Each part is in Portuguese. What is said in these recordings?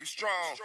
Be strong.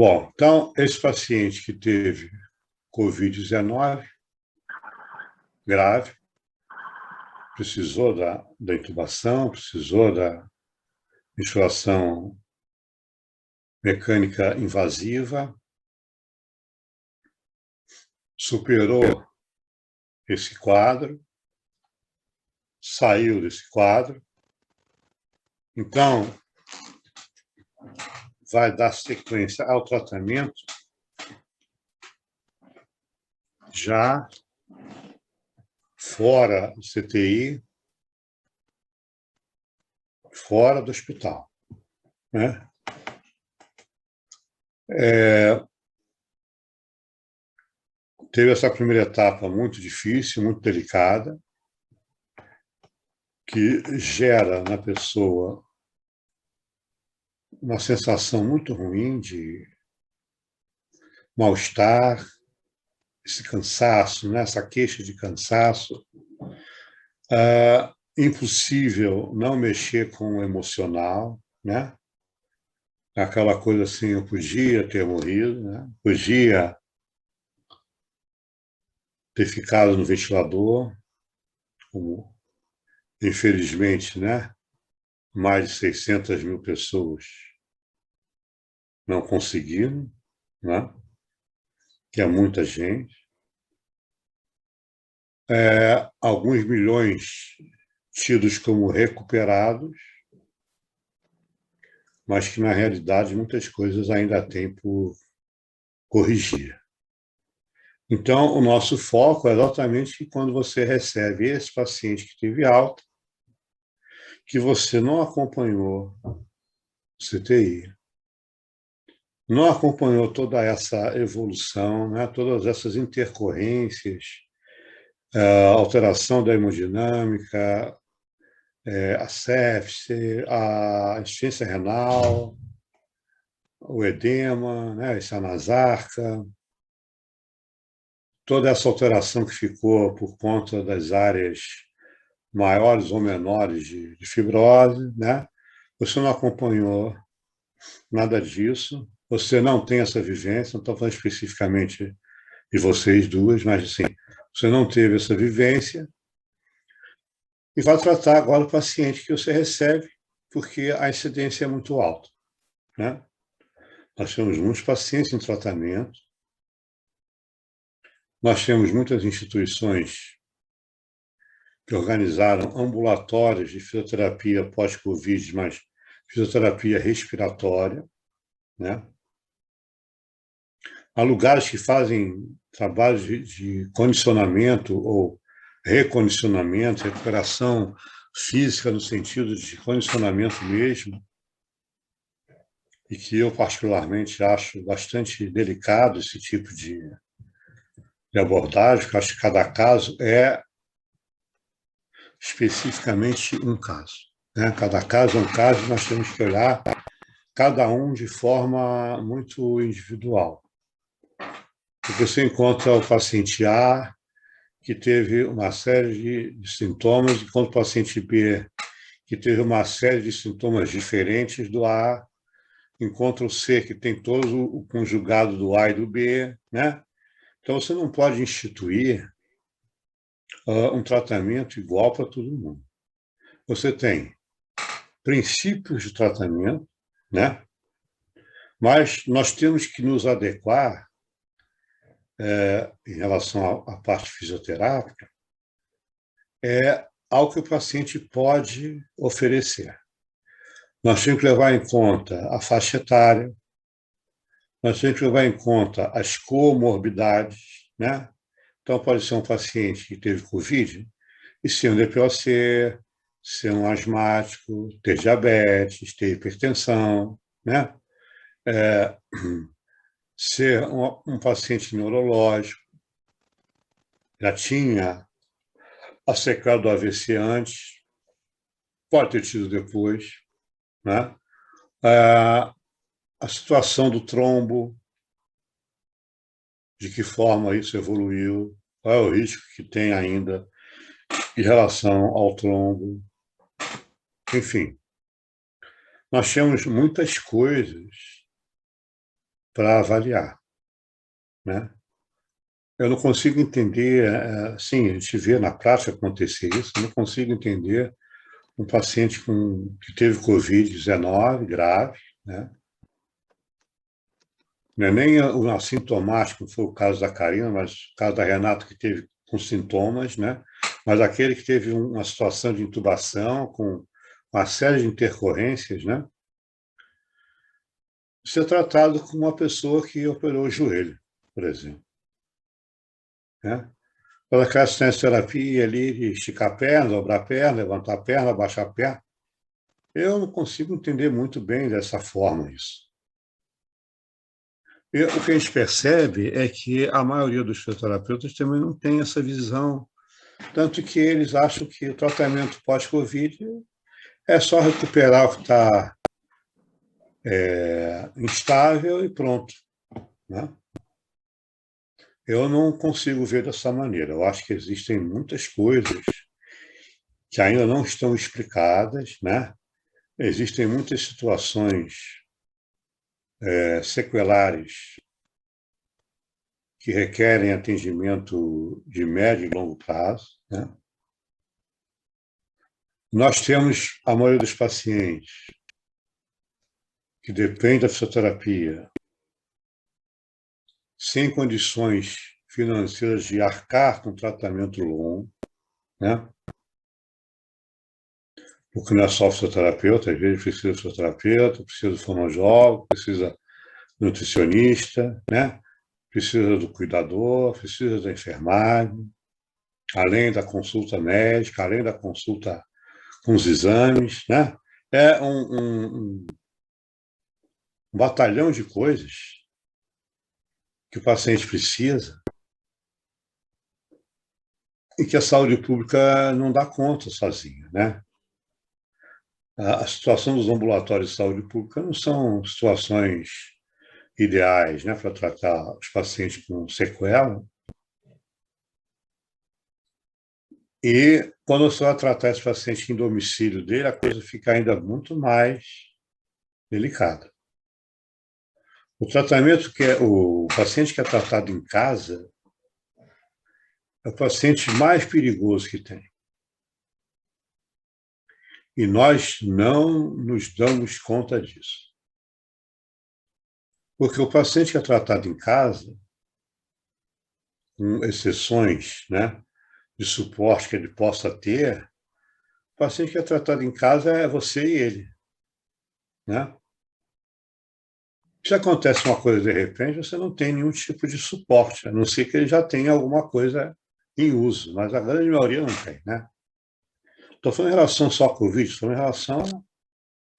Bom, então, esse paciente que teve Covid-19 grave, precisou da intubação, precisou da ventilação mecânica invasiva, superou esse quadro, saiu desse quadro, então vai dar sequência ao tratamento já fora do CTI, fora do hospital, né? Teve essa primeira etapa muito difícil, muito delicada, que gera na pessoa uma sensação muito ruim de mal-estar, esse cansaço, né? Essa queixa de cansaço. Impossível não mexer com o emocional, né? Aquela coisa assim, eu podia ter morrido, né? Podia ter ficado no ventilador, como infelizmente, né? Mais de 600 mil pessoas não conseguiram, né? Que é muita gente. Alguns milhões tidos como recuperados, mas que, na realidade, muitas coisas ainda têm por corrigir. Então, o nosso foco é exatamente quando você recebe esse paciente que teve alta, que você não acompanhou o CTI, não acompanhou toda essa evolução, né, todas essas intercorrências, alteração da hemodinâmica, a sepse, a insuficiência renal, o edema, né, essa anasarca, toda essa alteração que ficou por conta das áreas maiores ou menores de fibrose, né? Você não acompanhou nada disso, você não tem essa vivência, não estou falando especificamente de vocês duas, mas assim, você não teve essa vivência e vai tratar agora o paciente que você recebe, porque a incidência é muito alta, né? Nós temos muitos pacientes em tratamento, nós temos muitas instituições que organizaram ambulatórios de fisioterapia pós-Covid, mas fisioterapia respiratória, né? Há lugares que fazem trabalhos de condicionamento ou recondicionamento, recuperação física no sentido de condicionamento mesmo, e que eu particularmente acho bastante delicado esse tipo de abordagem, porque eu acho que cada caso é especificamente um caso, né? Cada caso é um caso, nós temos que olhar cada um de forma muito individual. Porque você encontra o paciente A, que teve uma série de sintomas, enquanto o paciente B, que teve uma série de sintomas diferentes do A, encontra o C, que tem todo o conjugado do A e do B, né? Então, você não pode instituir um tratamento igual para todo mundo. Você tem princípios de tratamento, né? Mas nós temos que nos adequar em relação à parte fisioterápica ao que o paciente pode oferecer. Nós temos que levar em conta a faixa etária, nós temos que levar em conta as comorbidades, né? Então, pode ser um paciente que teve Covid e ser um DPOC, ser um asmático, ter diabetes, ter hipertensão, né? É, ser um paciente neurológico, já tinha a sequela do AVC antes, pode ter tido depois, né? É, a situação do trombo, de que forma isso evoluiu, qual é o risco que tem ainda em relação ao trombo, enfim. Nós temos muitas coisas para avaliar, né? Eu não consigo entender, sim, a gente vê na prática acontecer isso, eu não consigo entender um paciente que teve Covid-19 grave, né? Não é nem o assintomático, foi o caso da Karina, mas o caso da Renata, que teve com sintomas, né? Mas aquele que teve uma situação de intubação, com uma série de intercorrências, né? Ser tratado como uma pessoa que operou o joelho, por exemplo, né? Toda aquela terapia ali de esticar a perna, dobrar a perna, levantar a perna, abaixar a perna, eu não consigo entender muito bem dessa forma isso. E o que a gente percebe é que a maioria dos fisioterapeutas também não tem essa visão, tanto que eles acham que o tratamento pós-Covid é só recuperar o que está instável e pronto, né? Eu não consigo ver dessa maneira. Eu acho que existem muitas coisas que ainda não estão explicadas, né? Existem muitas situações sequelares que requerem atendimento de médio e longo prazo, né? Nós temos a maioria dos pacientes que depende da fisioterapia sem condições financeiras de arcar com tratamento longo, né? Porque não é só fisioterapeuta, às vezes precisa de fisioterapeuta, precisa de fonoaudiólogo, precisa de nutricionista, né? Precisa do cuidador, precisa da enfermagem, além da consulta médica, além da consulta com os exames, né? É um batalhão de coisas que o paciente precisa e que a saúde pública não dá conta sozinha, né? A situação dos ambulatórios de saúde pública não são situações ideais, né, para tratar os pacientes com sequela. E quando você vai tratar esse paciente em domicílio dele, a coisa fica ainda muito mais delicada. O tratamento o paciente que é tratado em casa é o paciente mais perigoso que tem. E nós não nos damos conta disso. Porque o paciente que é tratado em casa, com exceções, né, de suporte que ele possa ter, o paciente que é tratado em casa é você e ele, né? Se acontece uma coisa de repente, você não tem nenhum tipo de suporte, a não ser que ele já tenha alguma coisa em uso, mas a grande maioria não tem, né? Estou falando em relação só ao Covid, estou falando em relação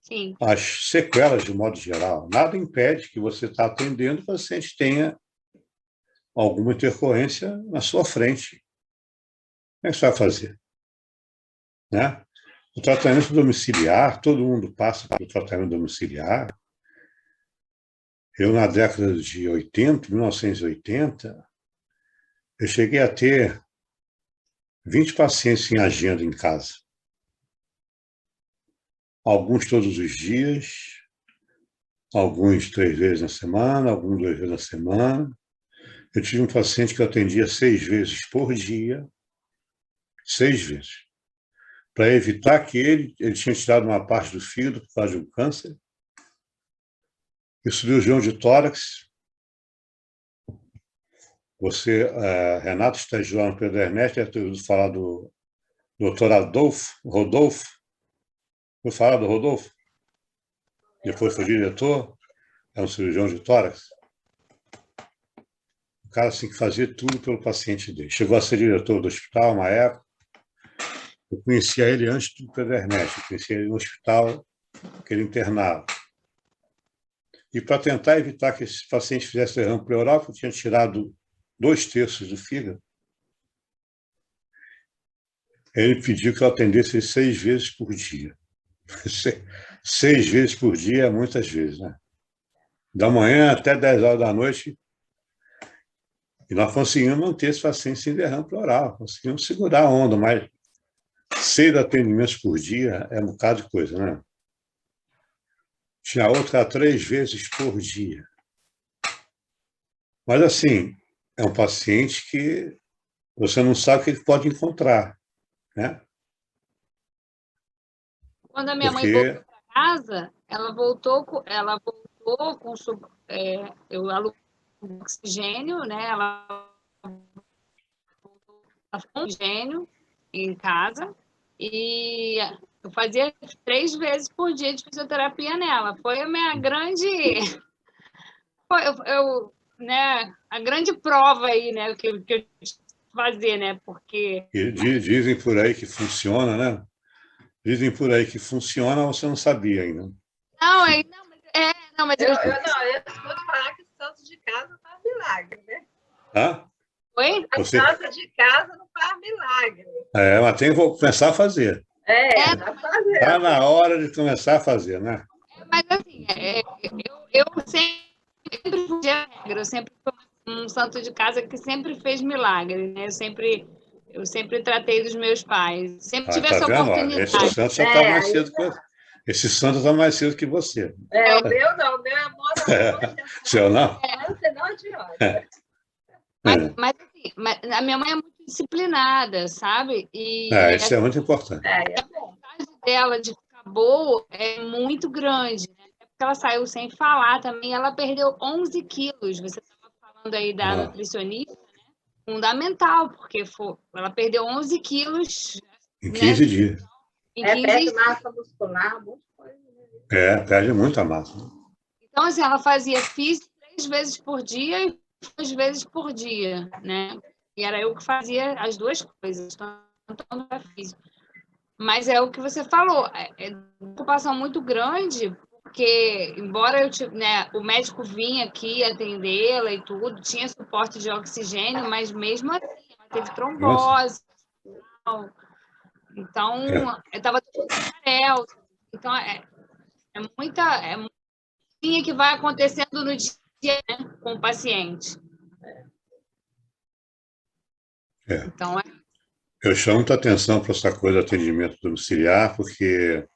Sim. às sequelas de modo geral. Nada impede que você está atendendo, o paciente tenha alguma intercorrência na sua frente. Como é que você vai fazer? Né? O tratamento domiciliar, todo mundo passa pelo tratamento domiciliar. Eu, na década de 80, 1980, eu cheguei a ter 20 pacientes em agenda em casa. Alguns todos os dias, alguns 3 vezes na semana, alguns 2 vezes na semana. Eu tive um paciente que eu atendia 6 vezes por dia, 6 vezes, para evitar que ele tinha tirado uma parte do fígado por causa de um câncer, e cirurgião de tórax. Você, Renato, estagiou no Pedro Ernesto, deve ter ouvido falar do Dr. Rodolfo. Vou falar do Rodolfo? Depois foi diretor, é um cirurgião de tórax. O cara assim, que fazia tudo pelo paciente dele. Chegou a ser diretor do hospital uma época. Eu conhecia ele antes do Pedernetti, eu conhecia ele no hospital que ele internava. E para tentar evitar que esse paciente fizesse derrame pleural, eu tinha tirado 2/3 do fígado, ele pediu que eu atendesse 6 vezes por dia. 6 vezes por dia é muitas vezes, né? Da manhã até 10 horas da noite, e nós conseguimos manter esse paciente sem derrame pleural, conseguimos segurar a onda, mas 6 atendimentos por dia é um bocado de coisa, né? Tinha outra 3 vezes por dia. Mas, assim, é um paciente que você não sabe o que ele pode encontrar, né? Quando a minha mãe voltou Porque... para casa, ela voltou com eu aluguei oxigênio, né? Ela com oxigênio em casa e eu fazia 3 vezes por dia de fisioterapia nela. Foi a minha grande, né? A grande prova aí, né? Que eu fazer, né? Porque dizem por aí que funciona, né? Dizem por aí que funciona, você não sabia ainda. Não, mas eu escuto falar que o santo de casa faz milagre, né? Tá? Oi? A santo de casa não faz milagre. Mas tem que começar a fazer. Tá fazendo. Está na hora de começar a fazer, né? Mas assim, eu sempre fui a regra, eu sempre fui um santo de casa que sempre fez milagre, né? Eu sempre tratei dos meus pais, sempre tive essa vendo? oportunidade. Esse santo já está mais cedo que você. Esse santo está mais cedo que você. O meu não, o meu é moda. Seu não? Não de hora. Mas a minha mãe é muito disciplinada, sabe? E isso é muito importante. a vontade dela de ficar boa é muito grande, né? Porque ela saiu sem falar também, ela perdeu 11 quilos. Você estava falando aí da nutricionista, né? Fundamental, porque ela perdeu 11 quilos em 15 dias. Em 15 perde massa muscular, muita coisa. Perde muita massa. Então, assim, ela fazia físico 3 vezes por dia e 2 vezes por dia, né? E era eu que fazia as duas coisas, tanto para físico. Mas é o que você falou, é uma preocupação muito grande, porque, embora o médico vinha aqui atendê-la e tudo, tinha suporte de oxigênio, mas mesmo assim, ela teve trombose. Então, estava tudo amarelo. Então, é muita linha que vai acontecendo no dia, né, com o paciente. Então, eu chamo muita atenção para essa coisa de atendimento domiciliar, porque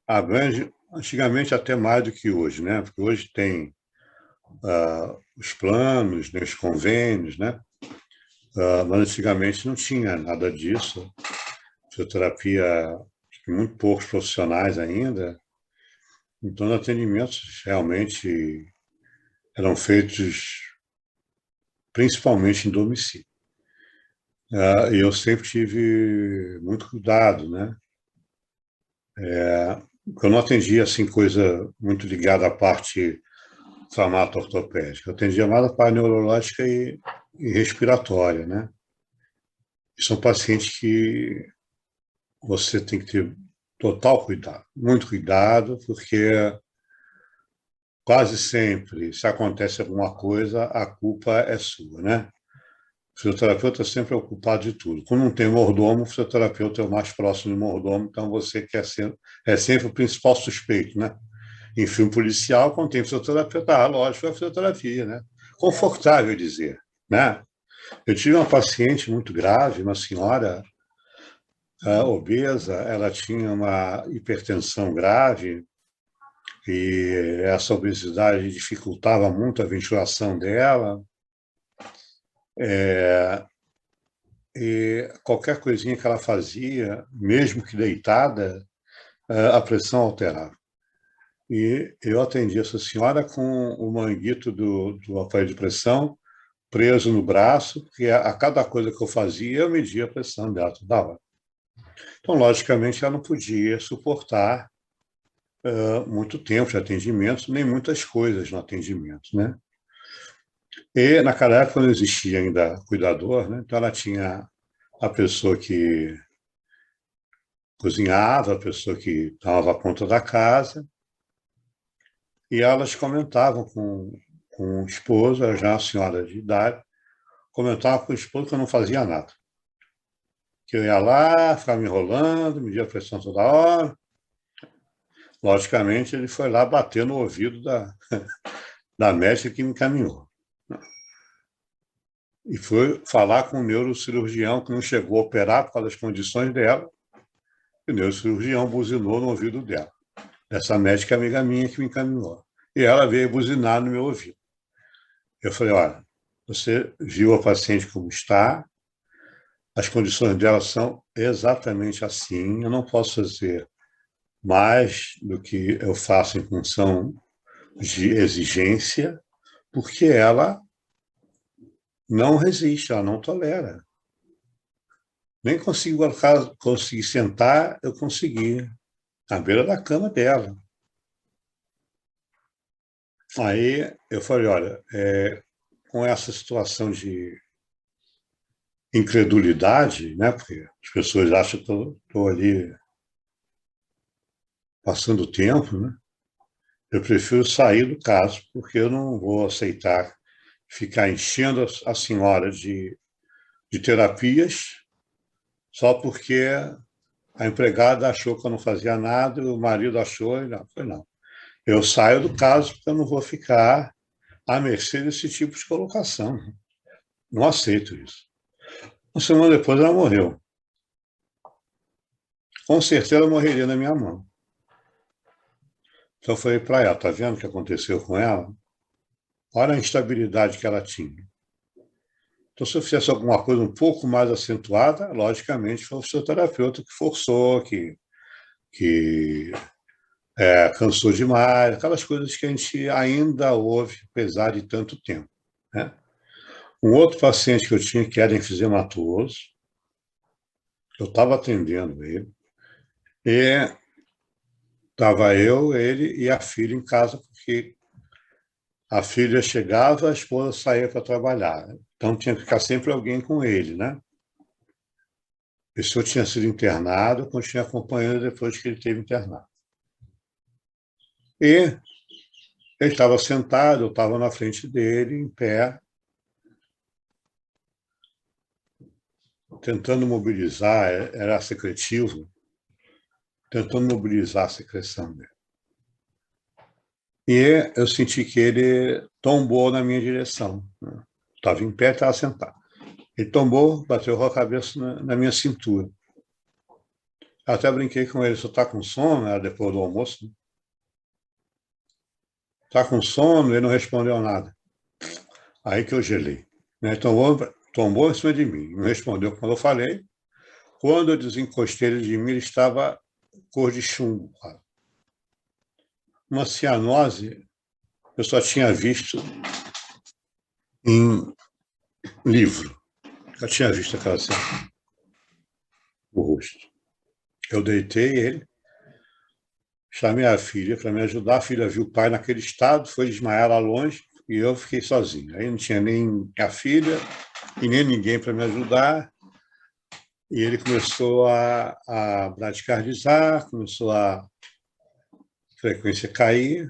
abrange, antigamente, até mais do que hoje, né? Porque hoje tem os planos, né, os convênios, né? Mas antigamente não tinha nada disso. Fisioterapia, muito poucos profissionais ainda. Então, os atendimentos realmente eram feitos principalmente em domicílio. E eu sempre tive muito cuidado, né? Eu não atendia assim coisa muito ligada à parte traumato-ortopédica. Eu atendia mais a parte neurológica e respiratória, né? E são pacientes que você tem que ter total cuidado, muito cuidado, porque quase sempre, se acontece alguma coisa, a culpa é sua, né? O fisioterapeuta sempre é o culpado de tudo. Quando não tem mordomo, o fisioterapeuta é o mais próximo de mordomo, então você é sempre o principal suspeito, né? Em filme policial, quando tem fisioterapeuta, lógico, é a fisioterapia, né? Confortável dizer, né? Eu tive uma paciente muito grave, uma senhora obesa, ela tinha uma hipertensão grave e essa obesidade dificultava muito a ventilação dela. E qualquer coisinha que ela fazia, mesmo que deitada, a pressão alterava. E eu atendi essa senhora com o manguito do aparelho de pressão preso no braço, porque a cada coisa que eu fazia, eu media a pressão dela toda hora. Então, logicamente, ela não podia suportar muito tempo de atendimento, nem muitas coisas no atendimento, né? E, naquela época, não existia ainda cuidador, né? Então ela tinha a pessoa que cozinhava, a pessoa que tomava conta da casa, e elas comentavam com o esposo, era já uma senhora de idade, comentava com o esposo que eu não fazia nada. Que eu ia lá, ficava me enrolando, media a pressão toda hora. Logicamente, ele foi lá bater no ouvido da médica que me encaminhou. E foi falar com o neurocirurgião, que não chegou a operar por causa das condições dela. E o neurocirurgião buzinou no ouvido dela. Essa médica amiga minha que me encaminhou. E ela veio buzinar no meu ouvido. Eu falei, olha, você viu a paciente como está, as condições dela são exatamente assim, eu não posso fazer mais do que eu faço em função de exigência, porque ela não resiste, ela não tolera. Nem consigo conseguir sentar, eu consegui, à beira da cama dela. Aí eu falei, olha, com essa situação de incredulidade, né, porque as pessoas acham que eu estou ali passando o tempo, né, eu prefiro sair do caso, porque eu não vou aceitar ficar enchendo a senhora de terapias só porque a empregada achou que eu não fazia nada, o marido achou, e não, foi não. Eu saio do caso porque eu não vou ficar à mercê desse tipo de colocação. Não aceito isso. Uma semana depois ela morreu. Com certeza ela morreria na minha mão. Então eu falei para ela, tá vendo o que aconteceu com ela? Olha a instabilidade que ela tinha. Então, se eu fizesse alguma coisa um pouco mais acentuada, logicamente foi o fisioterapeuta que forçou, que cansou demais, aquelas coisas que a gente ainda ouve, apesar de tanto tempo. Né? Um outro paciente que eu tinha, que era enfisematoso, eu estava atendendo ele, e estava eu, ele e a filha em casa, porque a filha chegava, a esposa saía para trabalhar. Então tinha que ficar sempre alguém com ele, né? E se eu tinha sido internado, eu continuei acompanhando depois que ele teve internado. E ele estava sentado, eu estava na frente dele, em pé, tentando mobilizar, era secretivo, tentando mobilizar a secreção dele. E eu senti que ele tombou na minha direção. Né? Estava em pé, estava sentado. Ele tombou, bateu com a cabeça na minha cintura. Eu até brinquei com ele, você está com sono? Era depois do almoço. Né? Está com sono? Ele não respondeu nada. Aí que eu gelei. Né? Tombou em cima de mim, não respondeu quando eu falei. Quando eu desencostei ele de mim, ele estava cor de chumbo. Uma cianose, eu só tinha visto em livro. Eu tinha visto aquela cena, o rosto. Eu deitei ele, chamei a filha para me ajudar. A filha viu o pai naquele estado, foi desmaiar lá longe e eu fiquei sozinho. Aí não tinha nem a filha e nem ninguém para me ajudar. E ele começou a bradicardizar, começou a frequência cair,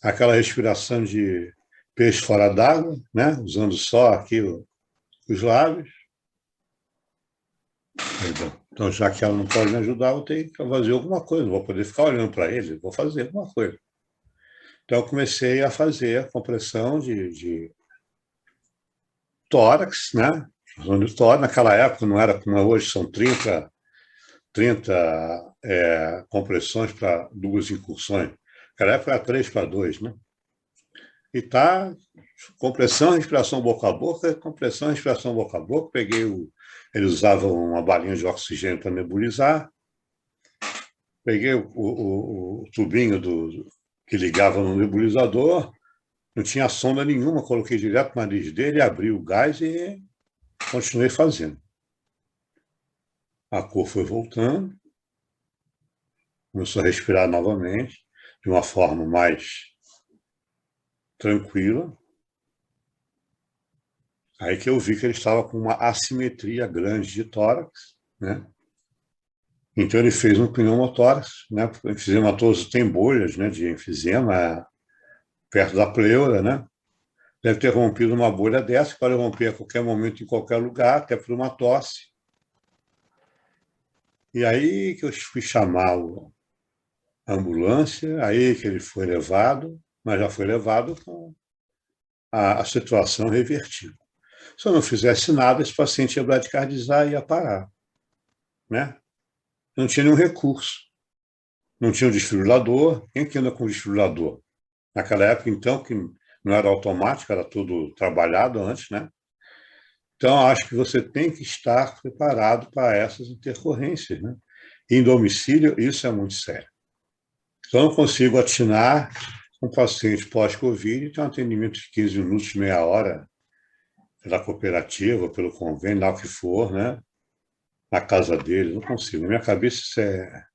aquela respiração de peixe fora d'água, né? Usando só aqui os lábios. Então, já que ela não pode me ajudar, eu tenho que fazer alguma coisa, não vou poder ficar olhando para ele, vou fazer alguma coisa. Então, eu comecei a fazer a compressão de tórax, né? De tórax. Naquela época, não era como é hoje, são 30 compressões para 2 incursões. Naquela época era 3 para 2, né? E tá compressão, respiração boca a boca, compressão, respiração boca a boca. Eles usavam uma balinha de oxigênio para nebulizar. Peguei o tubinho que ligava no nebulizador, não tinha sonda nenhuma, coloquei direto no nariz dele, abri o gás e continuei fazendo. A cor foi voltando, começou a respirar novamente, de uma forma mais tranquila. Aí que eu vi que ele estava com uma assimetria grande de tórax, né? Então ele fez um pneumotórax, né? O enfisema todos tem bolhas, né, de enfisema perto da pleura, né? Deve ter rompido uma bolha dessa, que pode romper a qualquer momento, em qualquer lugar, até por uma tosse. E aí que eu fui chamar a ambulância, aí que ele foi levado, mas já foi levado com a situação revertida. Se eu não fizesse nada, esse paciente ia bradicardizar e ia parar, né? Não tinha nenhum recurso. Não tinha um desfibrilador. Quem que anda com desfibrilador? Naquela época, então, que não era automático, era tudo trabalhado antes, né? Então, acho que você tem que estar preparado para essas intercorrências, né? Em domicílio, isso é muito sério. Então, eu não consigo atinar um paciente pós-Covid e ter um atendimento de 15 minutos, meia hora, pela cooperativa, pelo convênio, lá o que for, né? Na casa dele, não consigo. Na minha cabeça, isso é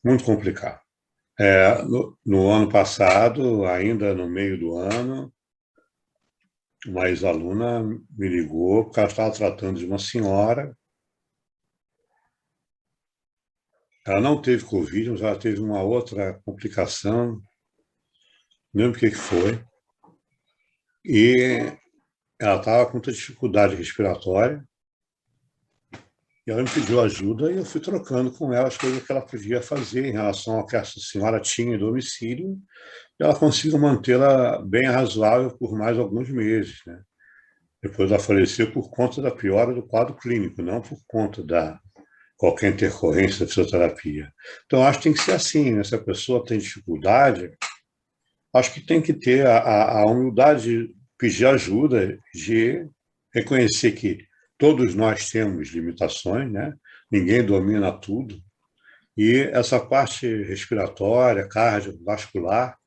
muito complicado. No ano passado, ainda no meio do ano, uma ex-aluna me ligou, porque ela estava tratando de uma senhora. Ela não teve Covid, mas ela teve uma outra complicação, não lembro o que foi, e ela estava com muita dificuldade respiratória, e ela me pediu ajuda e eu fui trocando com ela as coisas que ela podia fazer em relação ao que essa senhora tinha em domicílio, e ela conseguiu mantê-la bem razoável por mais alguns meses, né? Depois ela faleceu por conta da piora do quadro clínico, não por conta da qualquer intercorrência da fisioterapia. Então, acho que tem que ser assim, né? Se a pessoa tem dificuldade, acho que tem que ter a humildade de pedir ajuda, de reconhecer que todos nós temos limitações, né? Ninguém domina tudo. E essa parte respiratória, cardiovascular,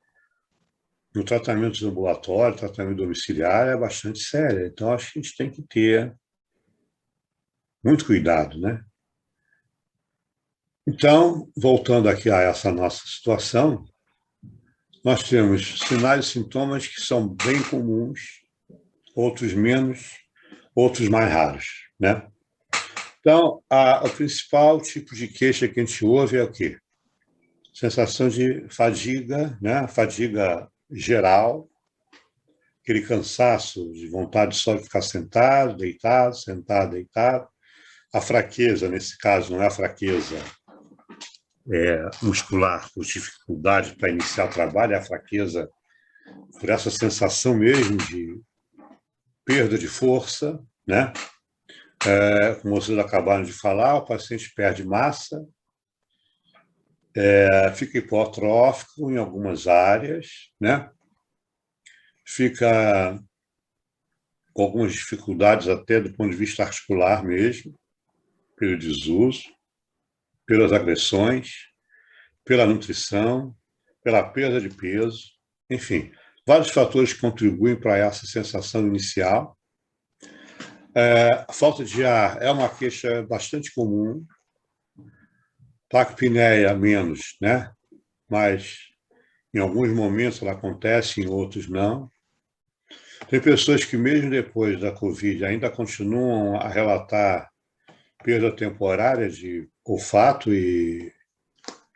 no tratamento ambulatório, tratamento domiciliar, é bastante séria. Então, acho que a gente tem que ter muito cuidado, né? Então, voltando aqui a essa nossa situação, nós temos sinais e sintomas que são bem comuns, outros menos, outros mais raros, né? Então, o principal tipo de queixa que a gente ouve é o quê? Sensação de fadiga, né? Fadiga geral, aquele cansaço de vontade só de ficar sentado, deitado. A fraqueza, nesse caso, não é a fraqueza muscular, por dificuldade para iniciar o trabalho, é a fraqueza por essa sensação mesmo de perda de força, né? Como vocês acabaram de falar, o paciente perde massa, fica hipotrófico em algumas áreas, né? Fica com algumas dificuldades até do ponto de vista articular mesmo, pelo desuso, pelas agressões, pela nutrição, pela perda de peso, enfim, vários fatores que contribuem para essa sensação inicial. A falta de ar é uma queixa bastante comum, taquipneia menos, né? Mas em alguns momentos ela acontece, em outros não. Tem pessoas que mesmo depois da Covid ainda continuam a relatar perda temporária de olfato e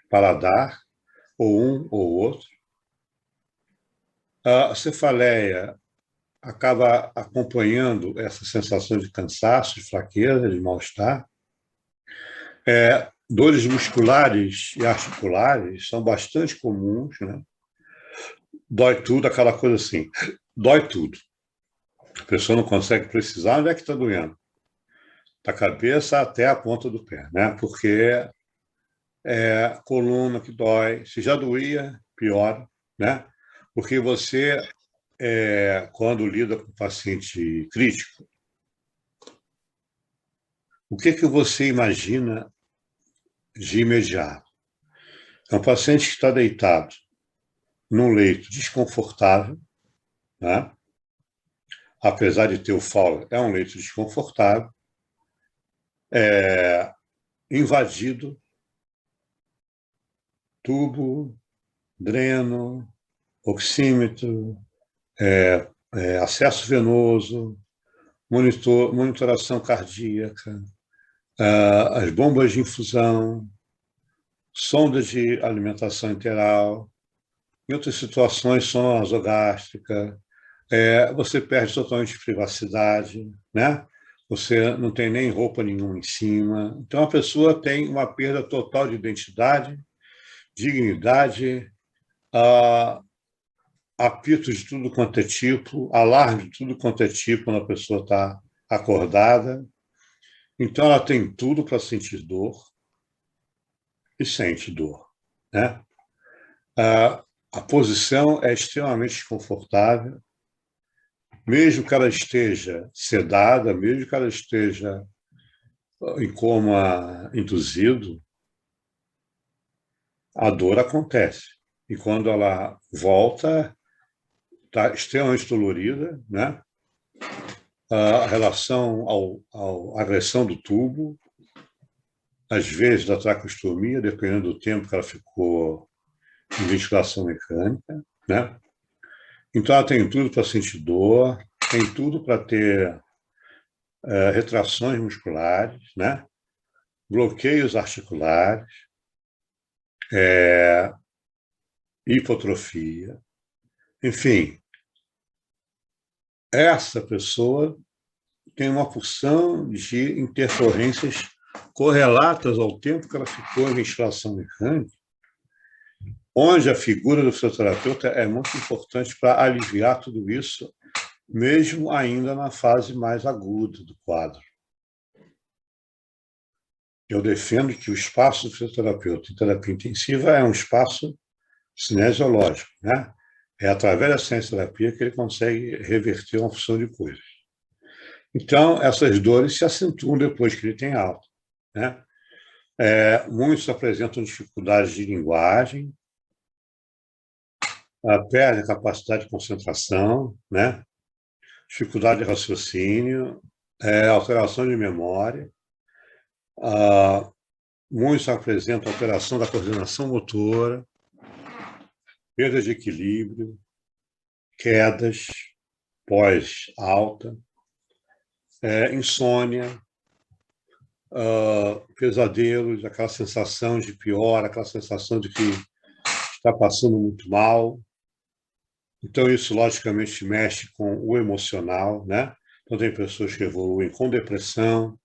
paladar, ou um ou outro. A cefaleia acaba acompanhando essa sensação de cansaço, de fraqueza, de mal-estar. Dores musculares e articulares são bastante comuns, né? Dói tudo, aquela coisa assim, dói tudo. A pessoa não consegue precisar onde é que está doendo. Da cabeça até a ponta do pé, né? Porque é a coluna que dói, se já doía, piora, né? Porque você, quando lida com paciente crítico, o que você imagina de imediato? É um paciente que está deitado num leito desconfortável, né? Apesar de ter o Fowler, é um leito desconfortável, invadido, tubo, dreno, oxímetro, acesso venoso, monitoração cardíaca, as bombas de infusão, sondas de alimentação enteral. Em outras situações, sonda nasogástrica. Você perde totalmente privacidade, né? Você não tem nem roupa nenhuma em cima. Então, a pessoa tem uma perda total de identidade, dignidade, apito de tudo quanto é tipo, alarme de tudo quanto é tipo quando a pessoa está acordada. Então, ela tem tudo para sentir dor e sente dor, né? A posição é extremamente desconfortável, mesmo que ela esteja sedada, mesmo que ela esteja em coma induzido, a dor acontece. E quando ela volta, está extremamente dolorida, né? A relação à agressão do tubo, às vezes da traqueostomia, dependendo do tempo que ela ficou em ventilação mecânica, né? Então, ela tem tudo para sentir dor, tem tudo para ter retrações musculares, né? Bloqueios articulares, hipotrofia. Enfim, essa pessoa tem uma porção de intercorrências correlatas ao tempo que ela ficou em ventilação mecânica, onde a figura do fisioterapeuta é muito importante para aliviar tudo isso, mesmo ainda na fase mais aguda do quadro. Eu defendo que o espaço do fisioterapeuta em terapia intensiva é um espaço cinesiológico, né? É através da cinesioterapia que ele consegue reverter uma porção de coisas. Então, essas dores se acentuam depois que ele tem alta, né? Muitos apresentam dificuldades de linguagem, perdem a capacidade de concentração, né? Dificuldade de raciocínio, alteração de memória. Muitos apresentam alteração da coordenação motora, perda de equilíbrio, quedas pós-alta, insônia, pesadelos, aquela sensação de pior, aquela sensação de que está passando muito mal. Então, isso, logicamente, mexe com o emocional, né? Então, tem pessoas que evoluem com depressão,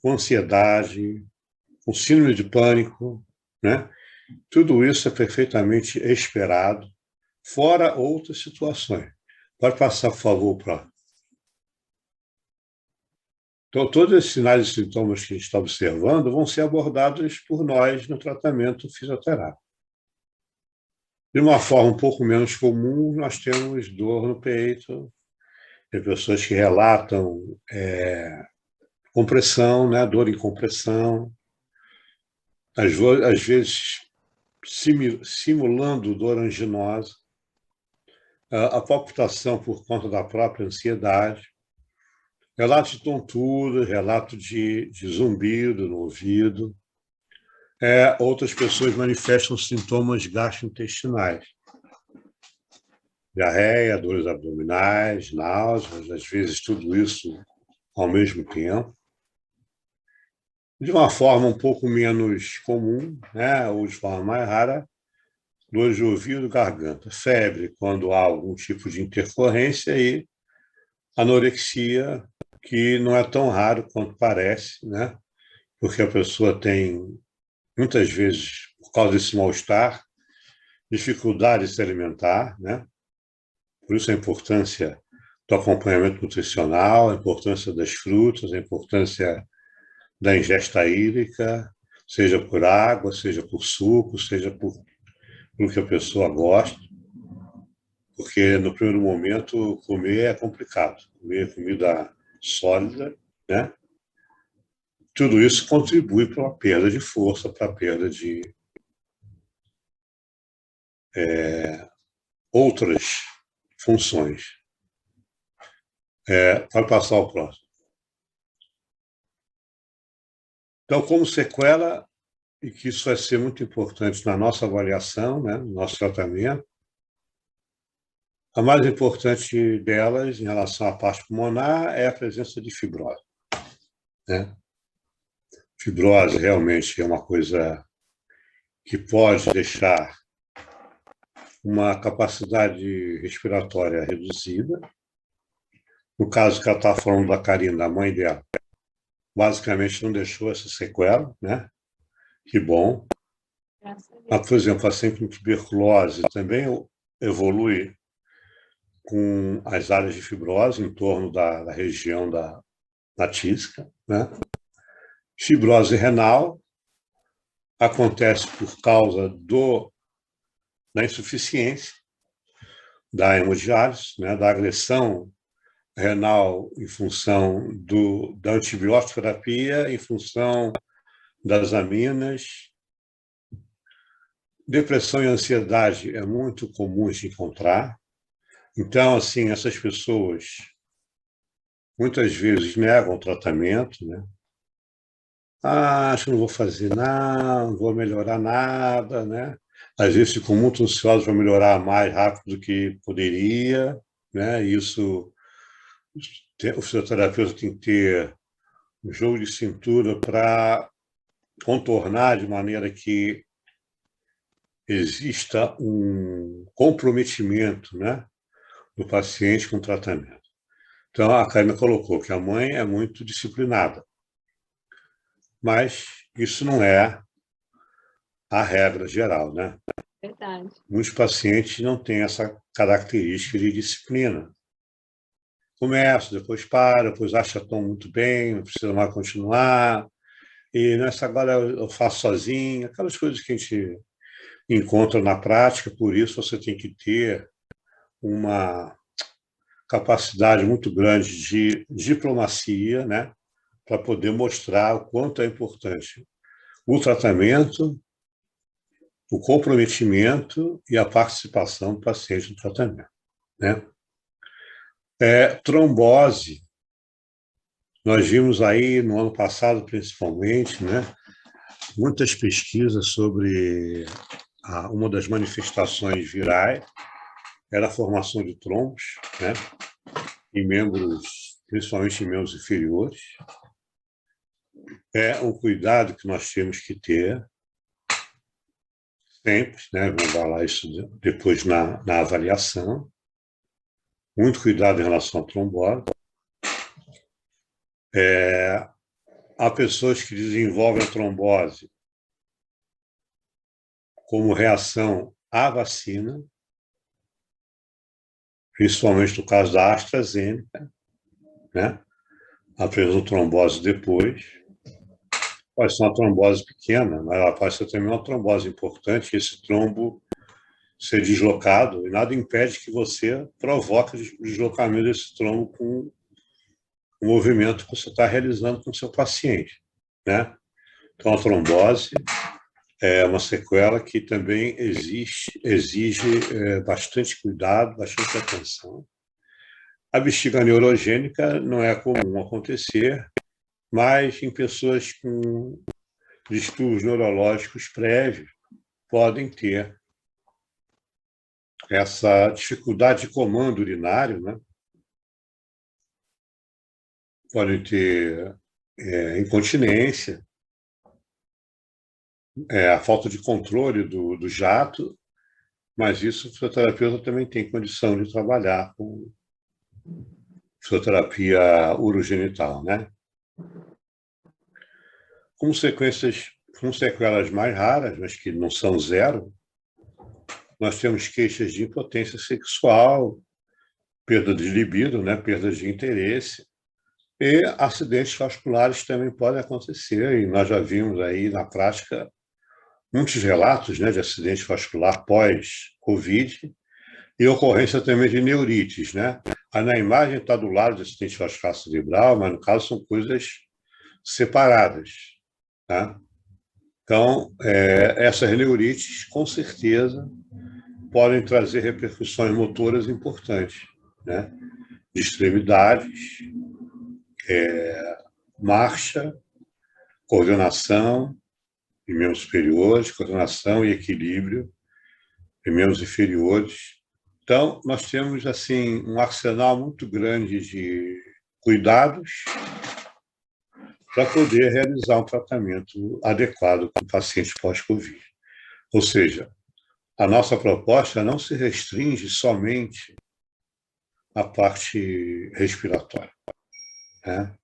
com ansiedade, com síndrome de pânico, né? Tudo isso é perfeitamente esperado, fora outras situações. Pode passar, por favor, para... Então, todos esses sinais e sintomas que a gente está observando vão ser abordados por nós no tratamento fisioterápico. De uma forma um pouco menos comum, nós temos dor no peito, tem pessoas que relatam compressão, né? Dor em compressão, às vezes simulando dor anginosa, a palpitação por conta da própria ansiedade, relato de tontura, relato de zumbido no ouvido. Outras pessoas manifestam sintomas gastrointestinais, diarreia, dores abdominais, náuseas, às vezes tudo isso ao mesmo tempo. De uma forma um pouco menos comum, né, ou de forma mais rara, dores de ouvido, garganta, febre, quando há algum tipo de intercorrência, e anorexia, que não é tão raro quanto parece, né, porque a pessoa tem, muitas vezes, por causa desse mal-estar, dificuldade de se alimentar, né? Por isso a importância do acompanhamento nutricional, a importância das frutas, a importância da ingesta hídrica, seja por água, seja por suco, seja por que a pessoa gosta, porque no primeiro momento comer é complicado, comer comida sólida, né? Tudo isso contribui para a perda de força, para a perda de outras funções. Para passar ao próximo. Então, como sequela, e que isso vai ser muito importante na nossa avaliação, né, no nosso tratamento, A mais importante delas, em relação à parte pulmonar, é a presença de fibrose, né? Fibrose realmente é uma coisa que pode deixar uma capacidade respiratória reduzida. No caso que ela está falando da Karina, da mãe dela, basicamente não deixou essa sequela, né? Que bom. Mas, por exemplo, a paciente com tuberculose também evolui com as áreas de fibrose em torno da região da tísica, né? Fibrose renal acontece por causa da insuficiência da hemodiálise, né? Da agressão renal em função da antibiótico terapia, em função das aminas. Depressão e ansiedade é muito comum de encontrar. Então, assim, essas pessoas muitas vezes negam o tratamento, né? Acho que não vou fazer nada, não vou melhorar nada, né? Às vezes ficam muito ansiosos para melhorar mais rápido do que poderia, né? Isso, o fisioterapeuta tem que ter um jogo de cintura para contornar de maneira que exista um comprometimento, né, do paciente com o tratamento. Então, a Karina colocou que a mãe é muito disciplinada, mas isso não é a regra geral, né? Verdade. Muitos pacientes não têm essa característica de disciplina. Começa, depois para, depois acha que estão muito bem, não precisa mais continuar, e nessa agora eu faço sozinho, aquelas coisas que a gente encontra na prática, por isso você tem que ter uma capacidade muito grande de diplomacia, né, para poder mostrar o quanto é importante o tratamento, o comprometimento e a participação do paciente no tratamento, né? Trombose, nós vimos aí no ano passado, principalmente, né, muitas pesquisas sobre uma das manifestações virais, era a formação de trombos, né, em membros, principalmente em membros inferiores. É um cuidado que nós temos que ter sempre, né? Vamos falar isso depois na avaliação. Muito cuidado em relação à trombose. Há pessoas que desenvolvem a trombose como reação à vacina, principalmente no caso da AstraZeneca, né? Apresentam trombose depois. Pode ser uma trombose pequena, mas ela pode ser também uma trombose importante, esse trombo ser deslocado, e nada impede que você provoque o deslocamento desse trombo com o movimento que você está realizando com o seu paciente, né? Então, a trombose é uma sequela que também exige bastante cuidado, bastante atenção. A bexiga neurogênica não é comum acontecer, mas em pessoas com distúrbios neurológicos prévios podem ter essa dificuldade de comando urinário, né? Podem ter incontinência, a falta de controle do jato, mas isso o fisioterapeuta também tem condição de trabalhar com fisioterapia urogenital, né? Com sequelas mais raras, mas que não são zero, nós temos queixas de impotência sexual, perda de libido, né? Perda de interesse, e acidentes vasculares também podem acontecer, e nós já vimos aí na prática muitos relatos, né, de acidente vascular pós-Covid e ocorrência também de neurites, né? Aí na imagem está do lado do acidente vascular cerebral, mas no caso são coisas separadas, tá? Então, essas neurites, com certeza, podem trazer repercussões motoras importantes, né? De extremidades, marcha, coordenação em membros superiores, coordenação e equilíbrio em membros inferiores, Então, nós temos assim um arsenal muito grande de cuidados para poder realizar um tratamento adequado com o paciente pós-Covid. Ou seja, a nossa proposta não se restringe somente à parte respiratória, né?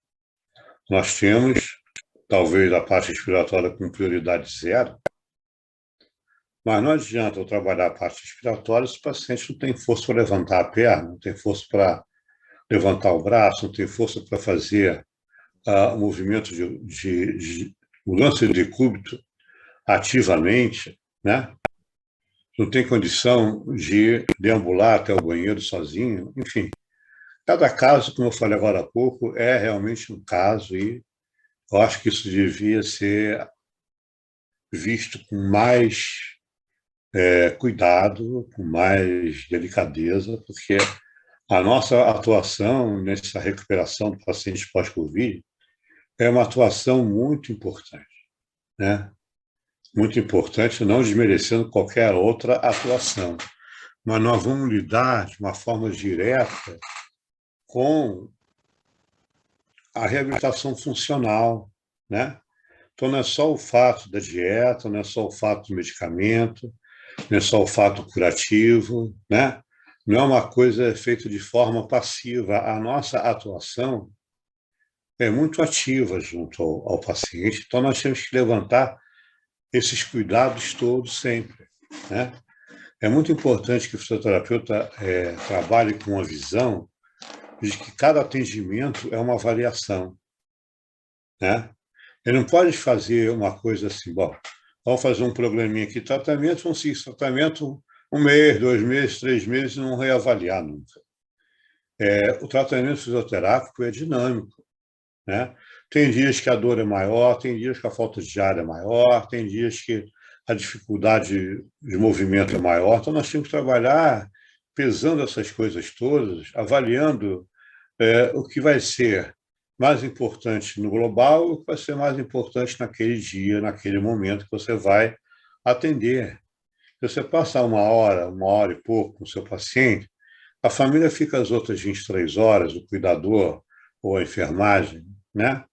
Nós temos, talvez, a parte respiratória com prioridade zero, mas não adianta eu trabalhar a parte respiratória se o paciente não tem força para levantar a perna, não tem força para levantar o braço, não tem força para fazer o movimento de mudança de decúbito ativamente, né? Não tem condição de deambular até o banheiro sozinho, enfim. Cada caso, como eu falei agora há pouco, é realmente um caso e eu acho que isso devia ser visto com mais cuidado, com mais delicadeza, porque a nossa atuação nessa recuperação do paciente pós-Covid é uma atuação muito importante, né? Muito importante, não desmerecendo qualquer outra atuação, mas nós vamos lidar de uma forma direta com a reabilitação funcional, né? Então, não é só o fato da dieta, não é só o fato do medicamento, não é só o fato curativo, né? Não é uma coisa feita de forma passiva. A nossa atuação é muito ativa junto ao paciente, então nós temos que levantar esses cuidados todos sempre, né? É muito importante que o fisioterapeuta trabalhe com uma visão de que cada atendimento é uma avaliação, né? Ele não pode fazer uma coisa assim, bom, vamos fazer um programinha aqui, tratamento, vamos seguir esse tratamento 1 mês, 2 meses, 3 meses, e não reavaliar nunca. O tratamento fisioterápico é dinâmico, né? Tem dias que a dor é maior, tem dias que a falta de ar é maior, tem dias que a dificuldade de movimento é maior, então nós temos que trabalhar pesando essas coisas todas, avaliando o que vai ser mais importante no global e o que vai ser mais importante naquele dia, naquele momento que você vai atender. Se você passar 1 hora e pouco com o seu paciente, a família fica as outras 23 horas, o cuidador ou a enfermagem, né?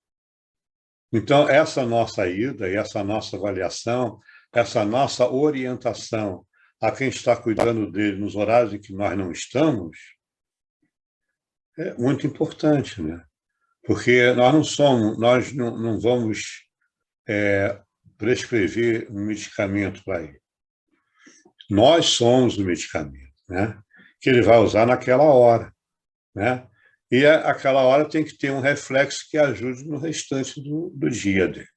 Então, essa nossa ida e essa nossa avaliação, essa nossa orientação a quem está cuidando dele nos horários em que nós não estamos, é muito importante, né? Porque nós não vamos prescrever um medicamento para ele. Nós somos o medicamento, né? Que ele vai usar naquela hora, né? E aquela hora tem que ter um reflexo que ajude no restante do dia dele.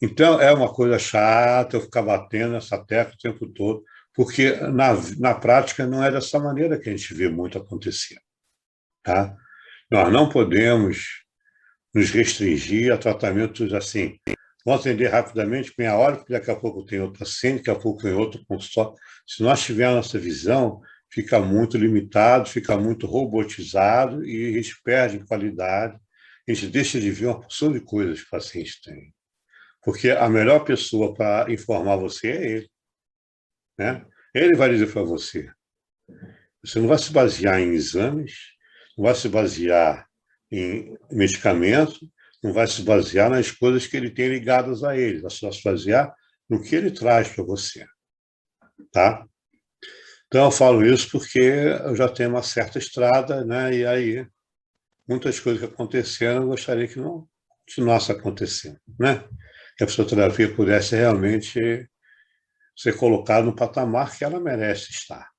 Então, é uma coisa chata eu ficar batendo essa tecla o tempo todo, porque na prática não é dessa maneira que a gente vê muito acontecer, tá? Nós não podemos nos restringir a tratamentos assim. Vamos atender rapidamente, meia hora, porque daqui a pouco tem outro paciente, daqui a pouco tem outro consultório. Se nós tivermos essa visão, fica muito limitado, fica muito robotizado e a gente perde qualidade, a gente deixa de ver uma porção de coisas que o paciente tem. Porque a melhor pessoa para informar você é ele, né? Ele vai dizer para você. Você não vai se basear em exames, não vai se basear em medicamento, não vai se basear nas coisas que ele tem ligadas a ele, vai se basear no que ele traz para você, tá? Então, eu falo isso porque eu já tenho uma certa estrada, né? E aí, muitas coisas que aconteceram, eu gostaria que não continuasse acontecendo, né? Que a fisioterapia pudesse realmente ser colocada no patamar que ela merece estar,